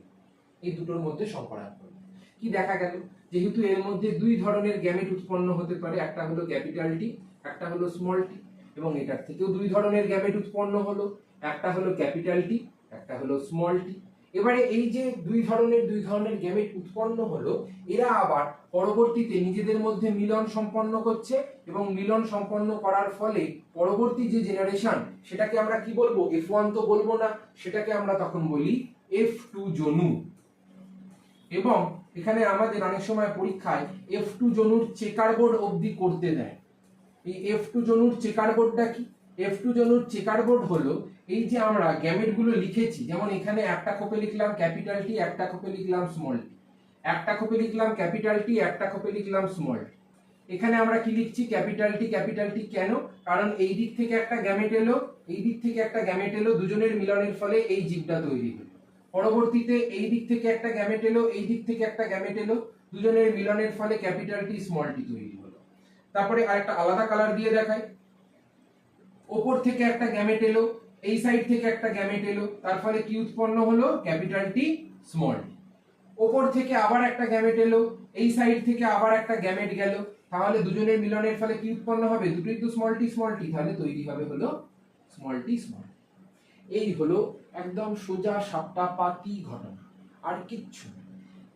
এই দুটোর মধ্যে সংকরায়ন করবে। কি দেখা গেল? যেহেতু এর মধ্যে দুই ধরনের গ্যামেট উৎপন্ন হতে পারে, একটা হলো ক্যাপিটাল টি, একটা হলো স্মল টি, এবং এটার থেকেও দুই ধরনের গ্যামেট উৎপন্ন হলো, একটা হলো ক্যাপিটাল টি, একটা হলো স্মল টি। এবারে এই যে দুই ধরনের গ্যামেট উৎপন্ন হলো, এরা আবার পরবর্তীতে নিজেদের মধ্যে মিলন সম্পন্ন করছে এবং মিলন সম্পন্ন করার ফলে পরবর্তী যে জেনারেশন সেটাকে আমরা কি বলবো? F1 তো বলবো না, সেটাকে আমরা তখন বলি F2 জনু। এবং এখানে আমাদের অনেক সময় পরীক্ষায় F2 জনুর চেকার বোর্ড অবধি করতে দেয়। এই F2 জনুর চেকার বোর্ডটা কি? F2 জনুর চেকার বোর্ড হলো এই যে আমরা গ্যামেট গুলো লিখেছি, যেমন এখানে একটা খোপে লিখলাম ক্যাপিটাল টি, একটা খোপে লিখলাম স্মল টি, একটা খোপে লিখলাম ক্যাপিটাল টি, একটা খোপে লিখলাম স্মল টি। এখানে আমরা কি লিখছি? Capital T. কেন? কারণ এই দিক থেকে একটা গ্যামেট এলো, এই দিক থেকে একটা গ্যামেট এলো, দুজনের মিলনের ফলে এই জীবটা তৈরি হলো। পরবর্তীতে এই দিক থেকে একটা গ্যামেট এলো, এই দিক থেকে একটা গ্যামেট এলো, দুজনের মিলনের ফলে ক্যাপিটাল টি স্মল টি তৈরি হলো। তারপরে আরেকটা আলাদা কালার দিয়ে দেখাই, ওপর থেকে একটা গ্যামেট এলো, এই সাইড থেকে একটা গ্যামেট এলো, তার ফলে কি উৎপন্ন হলো? Capital T small tea. ওপর থেকে আবার একটা গ্যামেট এলো, এই সাইড থেকে আবার একটা গ্যামেট গেল, তাহলে দুজনের মিলনের ফলে কি উৎপন্ন হবে? দুটোই তো স্মল টি, তাহলে তৈরি হবে হলো স্মল টি। এই হলো একদম সোজা সাপটা পাতি ঘটনা, আর কিচ্ছু না।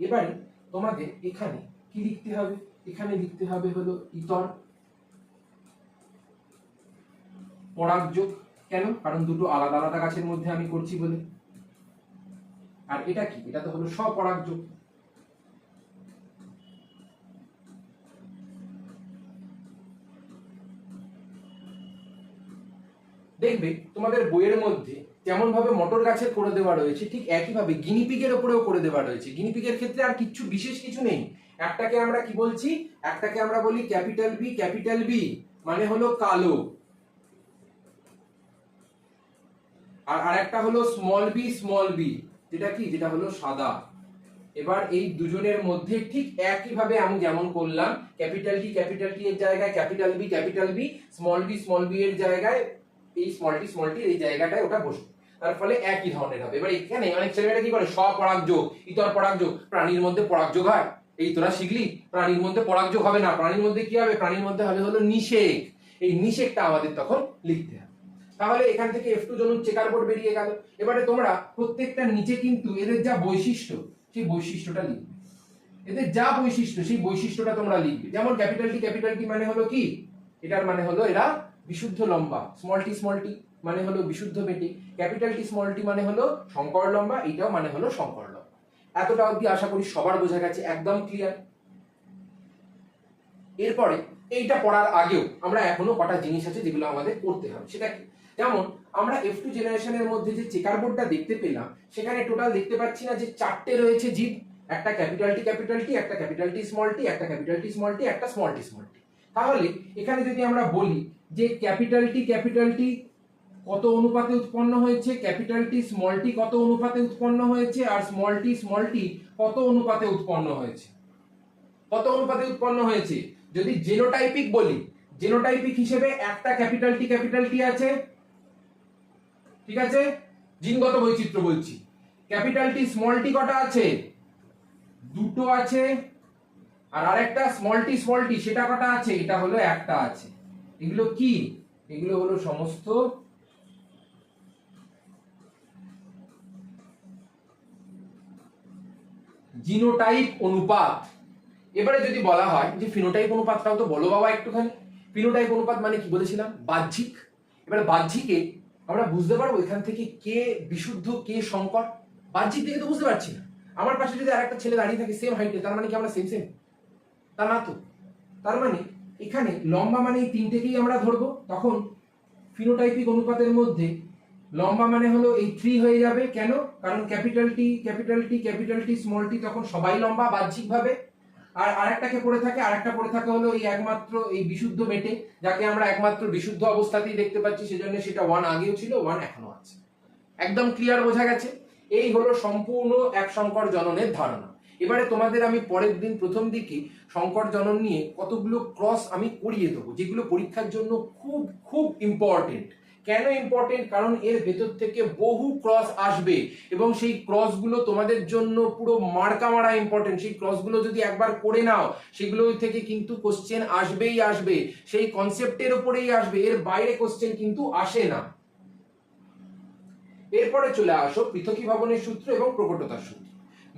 এবারে তোমাদের এখানে কি লিখতে হবে? এখানে লিখতে হবে হলো ইতর পরাগযোগ। কেন? কারণ দুটো আলাদা আলাদা গাছের মধ্যে আমি করছি বলে। আর এটা কি? এটা তো হলো স্বপরাগযোগ। দেখবে তোমাদের বইয়ের মধ্যে যেমন ভাবে মটর গাছের করে দেওয়া রয়েছে, ঠিক একই ভাবে গিনিপিগের উপরেও করে দেওয়া রয়েছে। গিনিপিগের ক্ষেত্রে আর কিছু বিশেষ কিছু নেই। একটাকে আমরা কি বলছি? একটাকে আমরা বলি ক্যাপিটাল বি মানে হলো কালো, আর আরেকটা হলো স্মল বি যেটা কি? যেটা হলো সাদা। এবার এই দুজনের মধ্যে ঠিক একই ভাবে আমি যেমন করলাম, ক্যাপিটাল টি এর জায়গায় ক্যাপিটাল বি, স্মল বি এর জায়গায় এই স্মল টি এই জায়গাটায় ওটা বসবে, তার ফলে একই ধরনের হবে। এবার এখানে অনেক ছেলেমেয়েরা কি করে? স্বপরাগযোগ, ইতর পরাগযোগ। প্রাণীর মধ্যে পরাগযোগ হয়? এই তোরা শিখলি প্রাণীর মধ্যে পরাগযোগ হবে না। প্রাণীর মধ্যে কি হবে? প্রাণীর মধ্যে হবে হলো নিষেক। এই নিষেকটা আমাদের তখন লিখতে হবে। তাহলে এখান থেকে F2 জনুর চেকার বোর্ড বেরিয়ে গেল। এবারে তোমরা প্রত্যেকটা নিচে কিন্তু এদের যা বৈশিষ্ট্য সেই বৈশিষ্ট্যটা লিখবে। এদের যা বৈশিষ্ট্য সেই বৈশিষ্ট্যটা তোমরা লিখবে। যেমন ক্যাপিটাল টি মানে হলো কি? এটার মানে হলো এরা বিশুদ্ধ লম্বা। স্মল টি মানে হলো বিশুদ্ধ বেটে। ক্যাপিটাল টি স্মল টি মানে হলো সংকর লম্বা, এটাও মানে হলো সংকর লম্বা। এতটা অবধি আশা করি সবার বোঝা গেছে, একদম ক্লিয়ার। এরপরে এইটা পড়ার আগেও আমরা এখনো কটা জিনিস আছে যেগুলো আমাদের করতে হবে। সেটা কি? যেমন আমরা F2 জেনারেশনের মধ্যে যে চেকার বোর্ডটা দেখতে পেলাম, সেখানে টোটাল দেখতে পাচ্ছি না যে 4টে রয়েছে জীব, একটা ক্যাপিটাল টি ক্যাপিটাল টি, একটা ক্যাপিটাল টি স্মল টি, একটা ক্যাপিটাল টি স্মল টি, একটা স্মল টি স্মল টি। তাহলে এখানে যদি আমরা বলি যে ক্যাপিটাল টি কত অনুপাতে উৎপন্ন হয়েছে, ক্যাপিটাল টি স্মল টি কত অনুপাতে উৎপন্ন হয়েছে, আর স্মল টি কত অনুপাতে উৎপন্ন হয়েছে, কত অনুপাতে উৎপন্ন হয়েছে। যদি জেনোটাইপিক বলি, জেনোটাইপিক হিসেবে একটা ক্যাপিটাল টি আছে, ঠিক আছে, জিনগত বৈচিত্র্য বলছি। ক্যাপিটাল টি স্মল টি কটা আছে, দুটো আছে, আর আরেকটা স্মল টি সেটা কটা আছে, এটা হলো একটা আছে। এগুলো কি, এগুলো হলো সমস্ত জিনোটাইপ অনুপাত। এবারে যদি বলা হয় যে ফিনোটাইপ অনুপাতটাও তো বলো বাবা একটুখানি। ফিনোটাইপ অনুপাত মানে কি বলেছিলাম, বাহ্যিক। এবারে বাহ্যিকে আমরা বুঝতে পারবো এখান থেকে কে বিশুদ্ধ কে সংকর, বাহ্যিক দেখে তো বুঝতে পারছি না। আমার পাশে যদি আরেকটা ছেলে দাঁড়িয়ে থাকে সেম হাইটে, তার মানে কি আমরা সেম সেম? তা না তো। তার মানে এখানে লম্বা মানে এই তিনটেকেই আমরা ধরবো, তখন ফিনোটাইপিক অনুপাতের মধ্যে লম্বা মানে হলো এই 3 হয়ে যাবে। কেন? কারণ ক্যাপিটাল টি স্মল টি তখন সবাই লম্বা বাহ্যিক ভাবে। আর আরেকটাকে পড়ে থাকে, আরেকটা পড়ে থাকে হলো এই একমাত্র এই বিশুদ্ধ মেটে, যাকে আমরা একমাত্র বিশুদ্ধ অবস্থাতেই দেখতে পাচ্ছি, সেজন্য সেটা 1 আগেও ছিল, 1 এখনো আছে। একদম ক্লিয়ার, বোঝা গেছে? এই হলো সম্পূর্ণ এক সংকর জননের ধারণা। এবারে তোমাদের আমি পরের দিন প্রথম দিকে সংকর জনন নিয়ে কতগুলো ক্রস আমি করিয়ে দেবো, যেগুলো পরীক্ষার জন্য খুব খুব ইম্পর্টেন্ট। কেন ইম্পর্টেন্ট? কারণ এর ভেতর থেকে বহু ক্রস আসবে এবং সেই ক্রসগুলো তোমাদের জন্য পুরো মার্কা মারা ইম্পর্টেন্ট। সেই ক্রসগুলো যদি একবার করে নাও, সেগুলো থেকে কিন্তু কোশ্চেন আসবেই আসবে, সেই কনসেপ্টের উপরেই আসবে, এর বাইরে কোশ্চেন কিন্তু আসে না। এরপরে চলে আসো পৃথকীভবনের সূত্র এবং প্রকটতার সূত্র।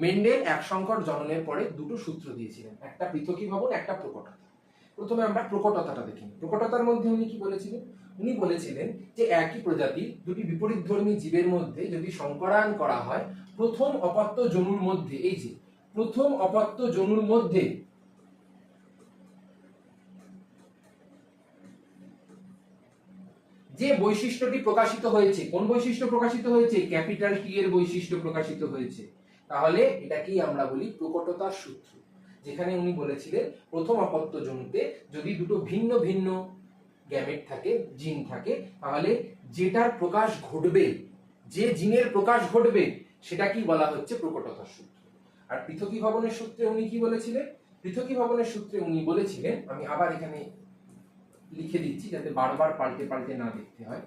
মেন্ডেল এক সংকর জননের পরে দুটো সূত্র দিয়েছিলেন, একটা পৃথকীভবন, একটা প্রকটতা। প্রথমে আমরা প্রকটতাটা দেখি। প্রকটতার মধ্যে উনি কি বলেছিলেন? উনি বলেছিলেন যে একই প্রজাতির দুটি বিপরীতধর্মী জীবের মধ্যে যদি সংকরায়ন করা হয়, প্রথম অপত্য জনুর মধ্যে, এই যে প্রথম অপত্য জনুর মধ্যে যে বৈশিষ্ট্যটি প্রকাশিত হয়েছে, কোন বৈশিষ্ট্য প্রকাশিত হয়েছে? ক্যাপিটাল টি এর বৈশিষ্ট্য প্রকাশিত হয়েছে। তাহলে এটাকেই আমরা বলি প্রকটতার সূত্র। যেখানে উনি বলেছিলেন প্রথম অপত্য জনুতে যদি দুটো ভিন্ন ভিন্ন গ্যামেট থাকে, জিন থাকে, তাহলে যেটার প্রকাশ ঘটবে, যে জিনের প্রকাশ ঘটবে, সেটা কি বলা হচ্ছে? প্রকটতার সূত্র। আর পৃথকীভবনের সূত্রে উনি কি বলেছিলেন? পৃথকীভবনের সূত্রে উনি বলেছিলেন, আমি আবার এখানে লিখে দিচ্ছি যাতে বারবার পাল্টে পাল্টে না দেখতে হয়।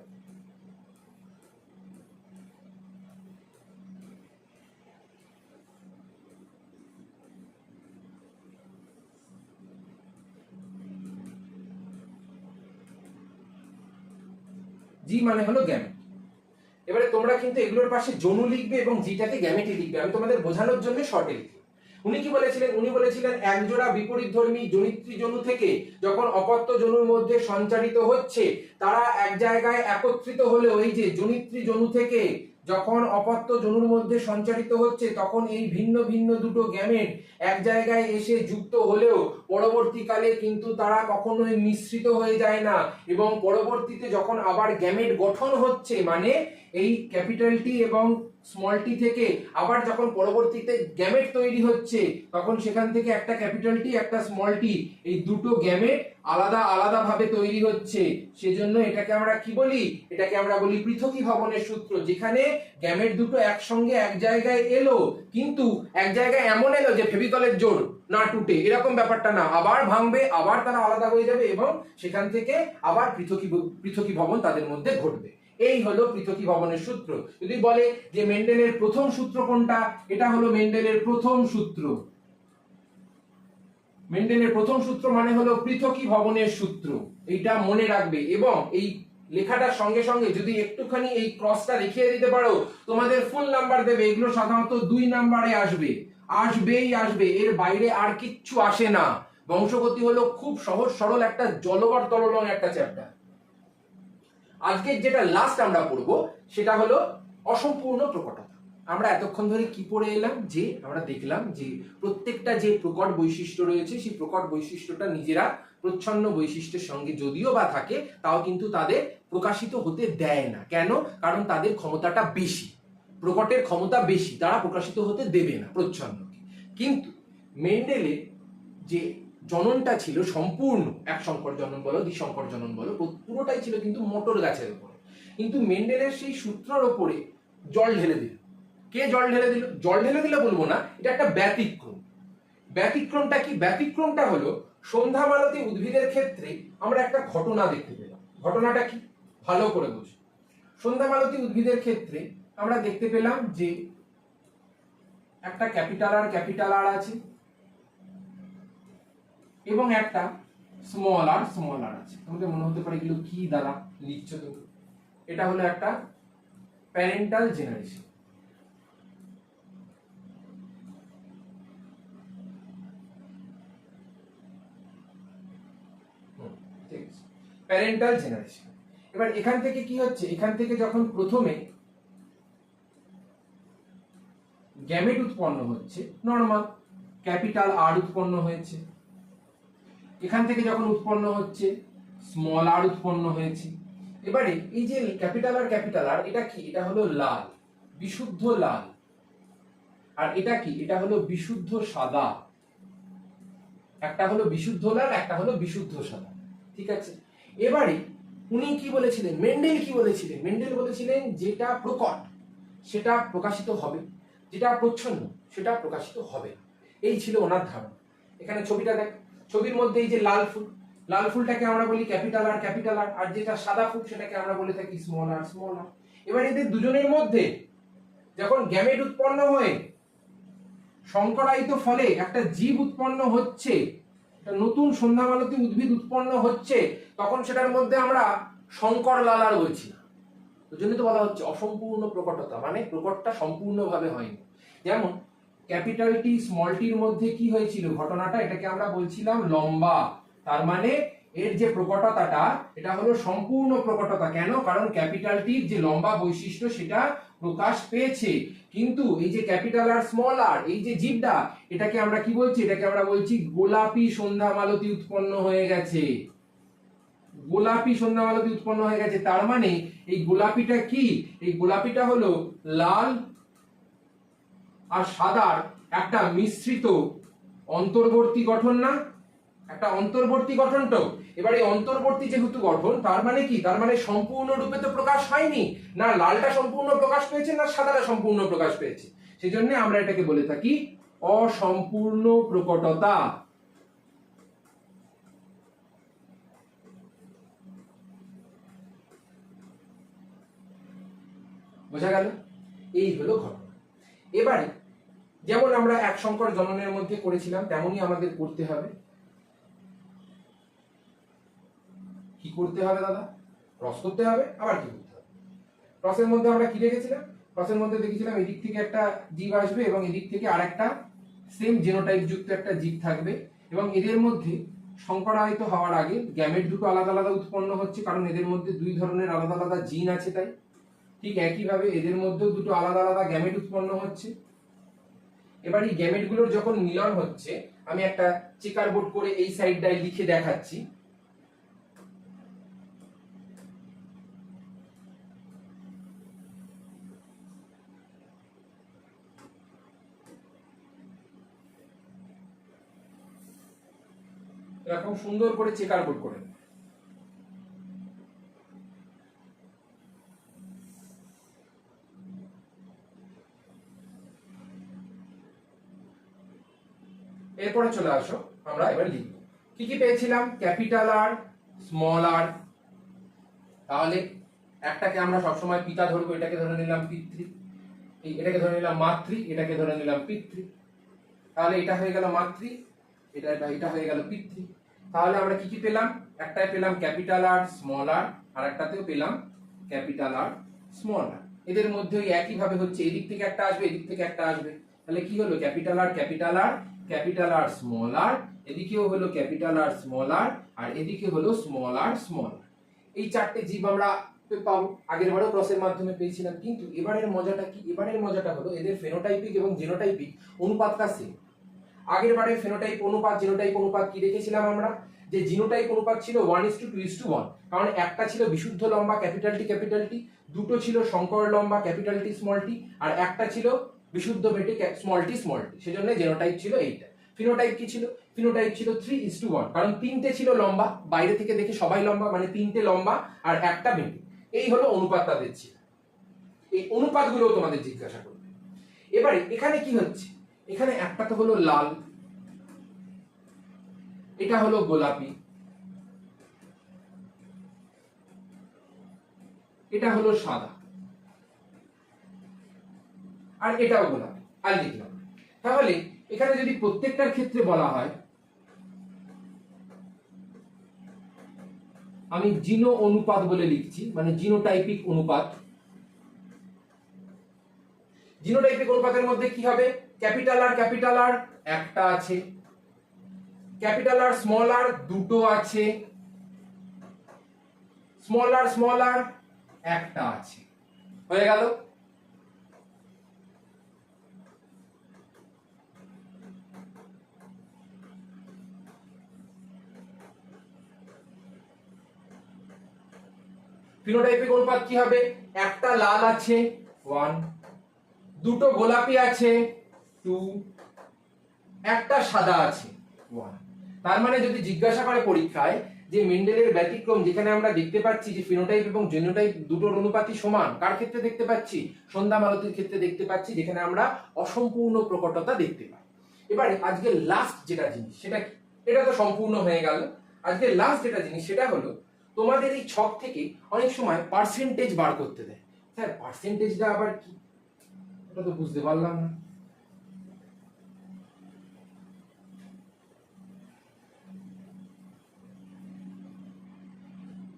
জি মানে হলো গ্যামেট। এবারে তোমরা কিন্তু এগুলোর পাশে জনু লিখবে এবং জিটাকে গ্যামেটে লিখবে, আমি তোমাদের বোঝানোর জন্য শর্টে লিখি। উনি কি বলেছিলেন? উনি বলেছিলেন একজোড়া বিপরীতধর্মী জনিত্রী জনু থেকে যখন অপত্য জনুর মধ্যে সঞ্চারিত হচ্ছে, তারা এক জায়গায় একত্রিত হলেও, এই যে জনিত্রী জনু থেকে যখন অপত্য জনুর মধ্যে সঞ্চারিত হচ্ছে, তখন এই ভিন্ন ভিন্ন দুটো গ্যামেট এক জায়গায় এসে যুক্ত হলেও পরবর্তীকালে কিন্তু তারা কখনোই মিশ্রিত হয়ে যায় না, এবং পরবর্তীতে যখন আবার গ্যামেট গঠন হচ্ছে, মানে এই ক্যাপিটাল টি এবং স্মল টি থেকে আবার যখন পরবর্তীতে গ্যামেট তৈরি হচ্ছে, তখন সেখান থেকে একটা ক্যাপিটাল টি একটা স্মল টি, এই দুটো গ্যামেট আলাদা আলাদা ভাবে তৈরি হচ্ছে। সেজন্য এটাকে আমরা কি বলি? এটাকে আমরা বলি পৃথকীভবনের সূত্র। যেখানে গ্যামেট দুটো একসঙ্গে এক জায়গায় এলো, কিন্তু এক জায়গায় এমন এলো যে ফেভিকলের জোর না টুটে, এরকম ব্যাপারটা না, আবার ভাঙবে, আবার তারা আলাদা হয়ে যাবে এবং সেখান থেকে আবার পৃথকীভবন তাদের মধ্যে ঘটবে। এই হলো পৃথকীভবনের সূত্র। যদি বলে যে মেন্ডেলের প্রথম সূত্র কোনটা, এটা হলো মেন্ডেলের প্রথম সূত্র। মেন্ডেলের প্রথম সূত্র মানে হলো পৃথকীভবনের সূত্র, এইটা মনে রাখবে। এবং এই লেখাটার সঙ্গে সঙ্গে যদি একটুখানি এই ক্রসটা দেখিয়ে দিতে পারো, তোমাদের ফুল নাম্বার দেবে। এগুলো সাধারণত 2 নাম্বারে আসবে, আসবেই আসবে, এর বাইরে আর কিচ্ছু আসে না। বংশগতি হলো খুব সহজ সরল একটা জলবর তরলং একটা চ্যাপ্টার। আজকে যেটা লাস্ট আমরা পড়বো সেটা হলো অসম্পূর্ণ প্রকটতা। আমরা এতক্ষণ ধরে কি পড়ে এলাম? যে আমরা দেখলাম যে প্রত্যেকটা যে প্রকট বৈশিষ্ট্য রয়েছে, সেই প্রকট বৈশিষ্ট্যটা নিজেরা প্রচ্ছন্ন বৈশিষ্ট্যের সঙ্গে যদিও বা থাকে, তাও কিন্তু তাদের প্রকাশিত হতে দেয় না। কেন? কারণ তাদের ক্ষমতাটা বেশি, প্রকটের ক্ষমতা বেশি, তারা প্রকাশিত হতে দেবে না প্রচ্ছন্নকে। কিন্তু মেন্ডেলের যে জননটা ছিল সম্পূর্ণ, এক সংকর জনন বলো দ্বিসংকর জনন বলো, পুরোটাই ছিল কিন্তু মোটর গাছের উপরে। কিন্তু মেন্ডেলের সেই সূত্রের ওপরে জল ঢেলে দিল। কে জল ঢেলে দিল? জল ঢেলে দিল বলবো না, এটা একটা ব্যতিক্রম। ব্যতিক্রমটা কি? ব্যতিক্রমটা হলো সন্ধ্যামালতী উদ্ভিদের ক্ষেত্রে আমরা একটা ঘটনা দেখতে পেলাম। ঘটনাটা কি? ভালো করে বুঝি। সন্ধ্যামালতী উদ্ভিদের ক্ষেত্রে আমরা দেখতে পেলাম যে একটা ক্যাপিটাল আর আছে এবং একটা স্মল আর আছে। তোমাদের মনে হতে পারে এগুলো কি দ্বারা লিখছো তুমি? এটা হলো একটা প্যারেন্টাল জেনারেশন। Parental generation. এবার এখান থেকে কি হচ্ছে? এখান থেকে যখন প্রথমে গ্যামেট উৎপন্ন হচ্ছে, নরমাল ক্যাপিটাল আর উৎপন্ন হয়েছে। এখান থেকে যখন উৎপন্ন হচ্ছে স্মল আর উৎপন্ন হয়েছে। এবারে এই যে ক্যাপিটাল আর এটা কি? এটা হলো লাল, বিশুদ্ধ লাল। আর এটা কি? এটা হলো বিশুদ্ধ সাদা। একটা হলো বিশুদ্ধ লাল, একটা হলো বিশুদ্ধ সাদা। ঠিক আছে। এবারে উনি কি বলেছিলেন? মেন্ডেল কি বলেছিলেন? মেন্ডেল বলেছিলেন যেটা প্রকট সেটা প্রকাশিত হবে, যেটা প্রচ্ছন্ন সেটা প্রকাশিত হবে। এই ছিল ওনার ধারণা। এখানে ছবিটা দেখ, ছবির মধ্যে এই যে লাল ফুলটাকে আমরা বলি ক্যাপিটাল আর, আর যেটা সাদা ফুল সেটাকে আমরা বলে থাকি স্মল আর। এবার এদের দুজনের মধ্যে যখন গ্যামেট উৎপন্ন হয়ে সংকরায়িত ফলে একটা জীব উৎপন্ন হচ্ছে, একটা নতুন সন্ধ্যামালতী উদ্ভিদ উৎপন্ন হচ্ছে, তখন সেটার মধ্যে আমরা সংকর লালার বলছি না। ওই জন্য তো বলা হচ্ছে অসম্পূর্ণ প্রকটতা, মানে প্রকটটা সম্পূর্ণভাবে হয়নি। যেমন ক্যাপিটাল টি স্মল টির মধ্যে কি হয়েছিল ঘটনাটা, এটাকে আমরা বলছিলাম লম্বা। তার মানে এর যে প্রকটতাটা এটা হলো সম্পূর্ণ প্রকটতা। কেন? কারণ ক্যাপিটাল টির যে লম্বা বৈশিষ্ট্য সেটা প্রকাশ পেয়েছে। কিন্তু এই যে ক্যাপিটাল আর স্মল আর, এই যে জীবটা, এটাকে আমরা কি বলছি? এটাকে আমরা বলছি গোলাপি সন্ধ্যামালতী উৎপন্ন হয়ে গেছে। গোলাপি সন্ধ্যামালতী উৎপন্ন হয়ে গেছে। তার মানে এই গোলাপিটা কি? এই গোলাপিটা হলো লাল আর সাদার একটা মিশ্রিত অন্তর্বর্তী গঠন না? একটা অন্তর্বর্তী গঠন তো। এবার এই অন্তর্বর্তী যেহেতু গঠন, তার মানে কি? তার মানে সম্পূর্ণরূপে তো প্রকাশ হয়নি না। লালটা সম্পূর্ণ প্রকাশ পেয়েছে না সাদাটা সম্পূর্ণ প্রকাশ পেয়েছে। সেই জন্য আমরা এটাকে বলে থাকি অসম্পূর্ণ প্রকটতা। বোঝা গেল? এই হলো ঘটনা। এবারে যেমন আমরা এক সংকর জননের মধ্যে করেছিলাম তেমনই আমাদের করতে হবে। কি করতে হবে দাদা? ক্রস করতে হবে। আবার কি করতে হবে? ক্রসের মধ্যে আমরা কি দেখেছিলাম? ক্রসের মধ্যে দেখেছিলাম এদিক থেকে একটা জীব আসবে এবং এদিক থেকে আরেকটা সেম জিনোটাইপ যুক্ত একটা জীব থাকবে, এবং এদের মধ্যে সংকরায়িত হওয়ার আগে গ্যামেট দুটো আলাদা আলাদা উৎপন্ন হচ্ছে, কারণ এদের মধ্যে দুই ধরনের আলাদা আলাদা জিন আছে। তাই ঠিক একইভাবে এদের মধ্যেও দুটো আলাদা আলাদা গ্যামেট উৎপন্ন হচ্ছে। এবার এই গ্যামেট গুলোর যখন মিলন হচ্ছে, আমি একটা চেকার বোর্ড করে এই সাইডটায় লিখে দেখাচ্ছি। এরকম সুন্দর করে চেকার বোর্ড করে। এরপরে চলে আসো, আমরা এবার লিখব কি কি পেয়েছিলাম? ক্যাপিটাল আর, স্মল আর। তাহলে একটাকে আমরা সবসময় পিতা ধরবো, এটাকে ধরে নিলাম পিতৃ, এটাকে ধরে নিলাম মাতৃ, এটাকে ধরে নিলাম পিতৃ। তাহলে এটা হয়ে গেল মাতৃ, এটা হয়ে গেল পিতৃ। তাহলে আমরা কি কি পেলাম? একটাই পেলাম ক্যাপিটাল আর স্মল আর, আর একটাতেও পেলাম ক্যাপিটাল আর স্মল আর। এদের মধ্যে ওই একই ভাবে হচ্ছে, এদিক থেকে একটা আসবে, এদিক থেকে একটা আসবে। তাহলে কি হলো? Capital R capital R small R, এদিকেও হলো ক্যাপিটাল আর স্মল আর এদিকে হলো স্মল আর। এই চারটে জীব আমরা পাবো। আগের বারেও ক্রসের মাধ্যমে পেয়েছিলাম। কিন্তু এবারের মজাটা কি? এবারের মজাটা হলো এদের ফেনোটাইপিক এবং জিনোটাইপিক অনুপাতটা সেম। আগের বারে ফেনোটাইপ অনুপাত জিনোটাইপ অনুপাত কি দেখেছিলাম আমরা? যে জিনোটাইপ অনুপাত ছিল 1:2:1, কারণ একটা ছিল বিশুদ্ধ লম্বা ক্যাপিটাল টি, দুটো ছিল সংকর লম্বা ক্যাপিটাল টি স্মল টি, আর একটা ছিল বিশুদ্ধ বেটে স্মল টি, সেজন্য জেনোটাইপ ছিল এইটা। ফিনোটাইপ কি ছিল? ফিনোটাইপ ছিল 3:1, কারণ তিনটে ছিল লম্বা, বাইরে থেকে দেখে সবাই লম্বা, মানে তিনটে লম্বা আর একটা বেটে। এই হলো অনুপাত তাদের ছিল। এই অনুপাতগুলো তোমাদের জিজ্ঞাসা করবে। এবারে এখানে কি হচ্ছে, এখানে একটা তো হলো লাল, এটা হলো গোলাপি, এটা হলো সাদা, আর এটাও গোলাপি, আর লিখলাম। তাহলে এখানে যদি প্রত্যেকটার ক্ষেত্রে বলা হয়, আমি জিনো অনুপাত বলে লিখছি, মানে জিনোটাইপিক অনুপাত। জিনোটাইপিক অনুপাতের মধ্যে কি হবে? ক্যাপিটাল আর একটা আছে, ক্যাপিটাল আর দুটো আছে, স্মল আর একটা আছে। হয়ে গেল। ফিনোটাইপিক অনুপাত কি হবে? একটা লাল আছে 1, দুটো গোলাপি আছে 2, একটা সাদা আছে 1। তার মানে যদি জিজ্ঞাসা করে পরীক্ষায় যে মেন্ডেলের ব্যতিক্রম, যেখানে আমরা দেখতে পাচ্ছি যে ফিনোটাইপ এবং জিনোটাইপ দুটোর অনুপাতই সমান, কার ক্ষেত্রে দেখতে পাচ্ছি? সন্ধ্যা মালতীর ক্ষেত্রে দেখতে পাচ্ছি, যেখানে আমরা অসম্পূর্ণ প্রকটতা দেখতে পাই। এবারে আজকে লাস্ট যেটা জিনিস, সেটা কি? এটা তো সম্পূর্ণ হয়ে গেল। আজকে লাস্ট যেটা জিনিস সেটা হলো তোমাদের এই ছক থেকে অনেক সময় পার্সেন্টেজ বার করতে দেয়। স্যার পার্সেন্টেজটা আবার কি? এটা তো বুঝতে পারলাম না।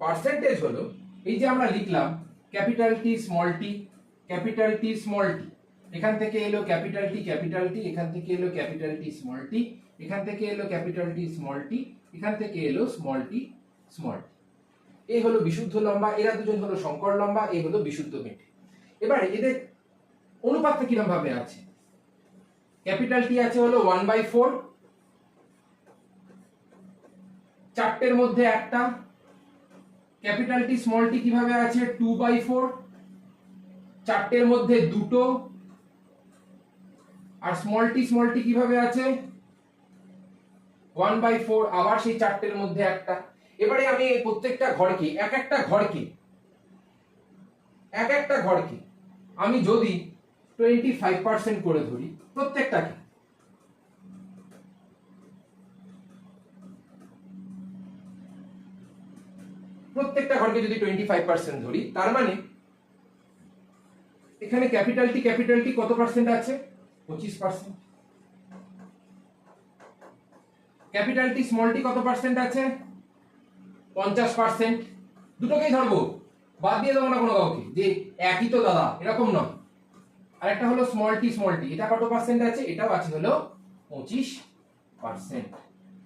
পার্সেন্টেজ হলো এই যে আমরা লিখলাম capital T small tea, capital T small tea, এখান থেকে এলো ক্যাপিটাল টি, এখান থেকে এলো ক্যাপিটাল টি স্মল টি, এখান থেকে এলো ক্যাপিটাল টি স্মল টি, এখান থেকে এলো স্মল টি স্মল টি। এই হলো বিশুদ্ধ লম্বা, এরা দুজন হলো সংকর লম্বা, এই হলো বিশুদ্ধ বেটে। এবারে এদের অনুপাতটা কিরকম ভাবে আছে? ক্যাপিটাল টি আছে হলো 1/4, চারটের মধ্যে একটা। ক্যাপিটাল টি স্মল টি কিভাবে আছে? 2/4, চারটের মধ্যে দুটো। আর স্মল টি কিভাবে আছে? 1/4, আবার সেই চারটের মধ্যে একটা। এবারে আমি এই প্রত্যেকটা ঘরকে এক একটা ঘরকে আমি যদি 25% করে ধরি, প্রত্যেকটাকে ঘরকে যদি 25% ধরি, তার মানে এখানে ক্যাপিটাল টি কত পার্সেন্ট আছে? 25%। ক্যাপিটাল টি স্মল টি কত পার্সেন্ট আছে? 50%। দুটোকেই ধরবো, বাদ দিয়ে দেবো না কোনো কাউকে যে একই তো দাদা, এরকম নয়। আর একটা হলো স্মল টি, এটা কত পার্সেন্ট আছে? এটাও আছে হলো 25%।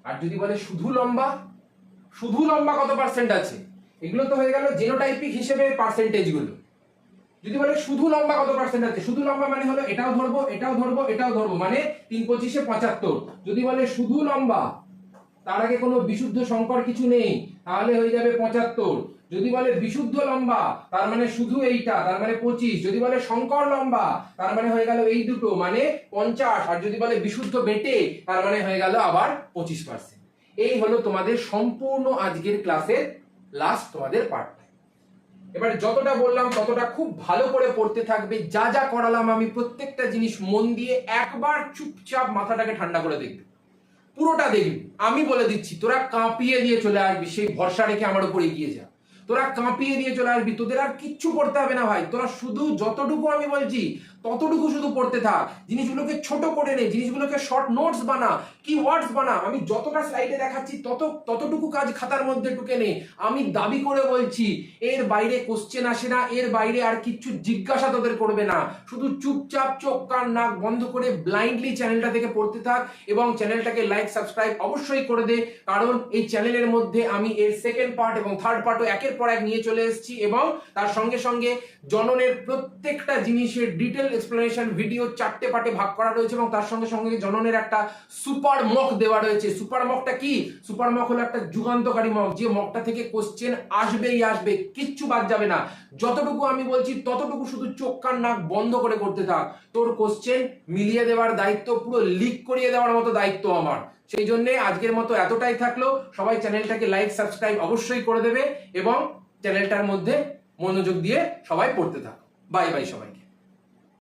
আর যদি বলে শুধু লম্বা কত পার্সেন্ট আছে? এগুলো তো হয়ে গেল জিনোটাইপিক হিসেবে পার্সেন্টেজ গুলো। যদি বলে শুধু লম্বা কত পার্সেন্ট আছে? শুধু লম্বা মানে হলো এটাও ধরবো, এটাও ধরবো, মানে 3×25 75। যদি বলে শুধু লম্বা, তার আগে কোনো বিশুদ্ধ সংকর কিছু নেই, তাহলে হয়ে যাবে 75। যদি বলে বিশুদ্ধ লম্বা, তার মানে শুধু এইটা, তার মানে 25। যদি বলে সংকর লম্বা, তার মানে হয়ে গেল এই দুটো, মানে 50। আর যদি বলে বিশুদ্ধ বেটে, তার মানে হয়ে গেল আবার 25%। এই হলো তোমাদের সম্পূর্ণ আজকের ক্লাসের লাস্ট তোমাদের পার্ট। এবার যতটা বললাম ততটা খুব ভালো করে পড়তে থাকবে। যা যা করালাম আমি প্রত্যেকটা জিনিস মন দিয়ে একবার চুপচাপ মাথাটাকে ঠান্ডা করে দেখবে, পুরোটা দেখবি। আমি বলে দিচ্ছি, তোরা কাঁপিয়ে দিয়ে চলে আসবি, সেই ভরসা রেখে আমার উপরে এগিয়ে যা। তোরা কাঁপিয়ে দিয়ে চলে আসবি, তোদের আর কিচ্ছু পড়তে হবে না ভাই। তোরা শুধু যতটুকু আমি বলছি ততটুকু শুধু পড়তে থাক। জিনিসগুলোকে ছোট করে নে, জিনিসগুলোকে শর্ট নোটস বানা, কিওয়ার্ডস বানা। আমি যতটা স্লাইডে দেখাচ্ছি ততটুকু কাজ খাতার মধ্যে ঢুকে নে। আমি দাবি করে বলছি, এর বাইরে কোশ্চেন আসে না, এর বাইরে আর কিচ্ছু জিজ্ঞাসা তোদের করবে না। শুধু চুপচাপ চোখ কান নাক বন্ধ করে ব্লাইন্ডলি চ্যানেলটা থেকে পড়তে থাক, এবং চ্যানেলটাকে লাইক সাবস্ক্রাইব অবশ্যই করে দে। কারণ এই চ্যানেলের মধ্যে আমি এর সেকেন্ড পার্ট এবং থার্ড পার্টও একের পর এক নিয়ে চলে এসেছি, এবং তার সঙ্গে সঙ্গে জননের প্রত্যেকটা জিনিসের ডিটেল এক্সপ্লেনেশন ভিডিও 4টে পার্টে ভাগ করা রয়েছে, এবং তার সঙ্গে সঙ্গে জননের একটা সুপার সুপার মক দেওয়া রয়েছে। সুপার মকটা কি? সুপার মক হলো একটা যুগান্তকারী মক, যে মকটা থেকে কোশ্চেন আসবেই আসবে, কিচ্ছু বাদ যাবে না। যতটুকু আমি বলছি ততটুকু শুধু চোখ কান নাক বন্ধ করে করতে থাক। তোর কোশ্চেন মিলিয়ে দেওয়ার দায়িত্ব, পুরো লিক করিয়ে দেওয়ার মতো দায়িত্ব আমার। সেই জন্য আজকের মতো এতটাই থাকলো। সবাই চ্যানেলটাকে লাইক সাবস্ক্রাইব অবশ্যই করে দেবে এবং চ্যানেলটার মধ্যে মনোযোগ দিয়ে সবাই পড়তে থাকো। বাই বাই সবাই।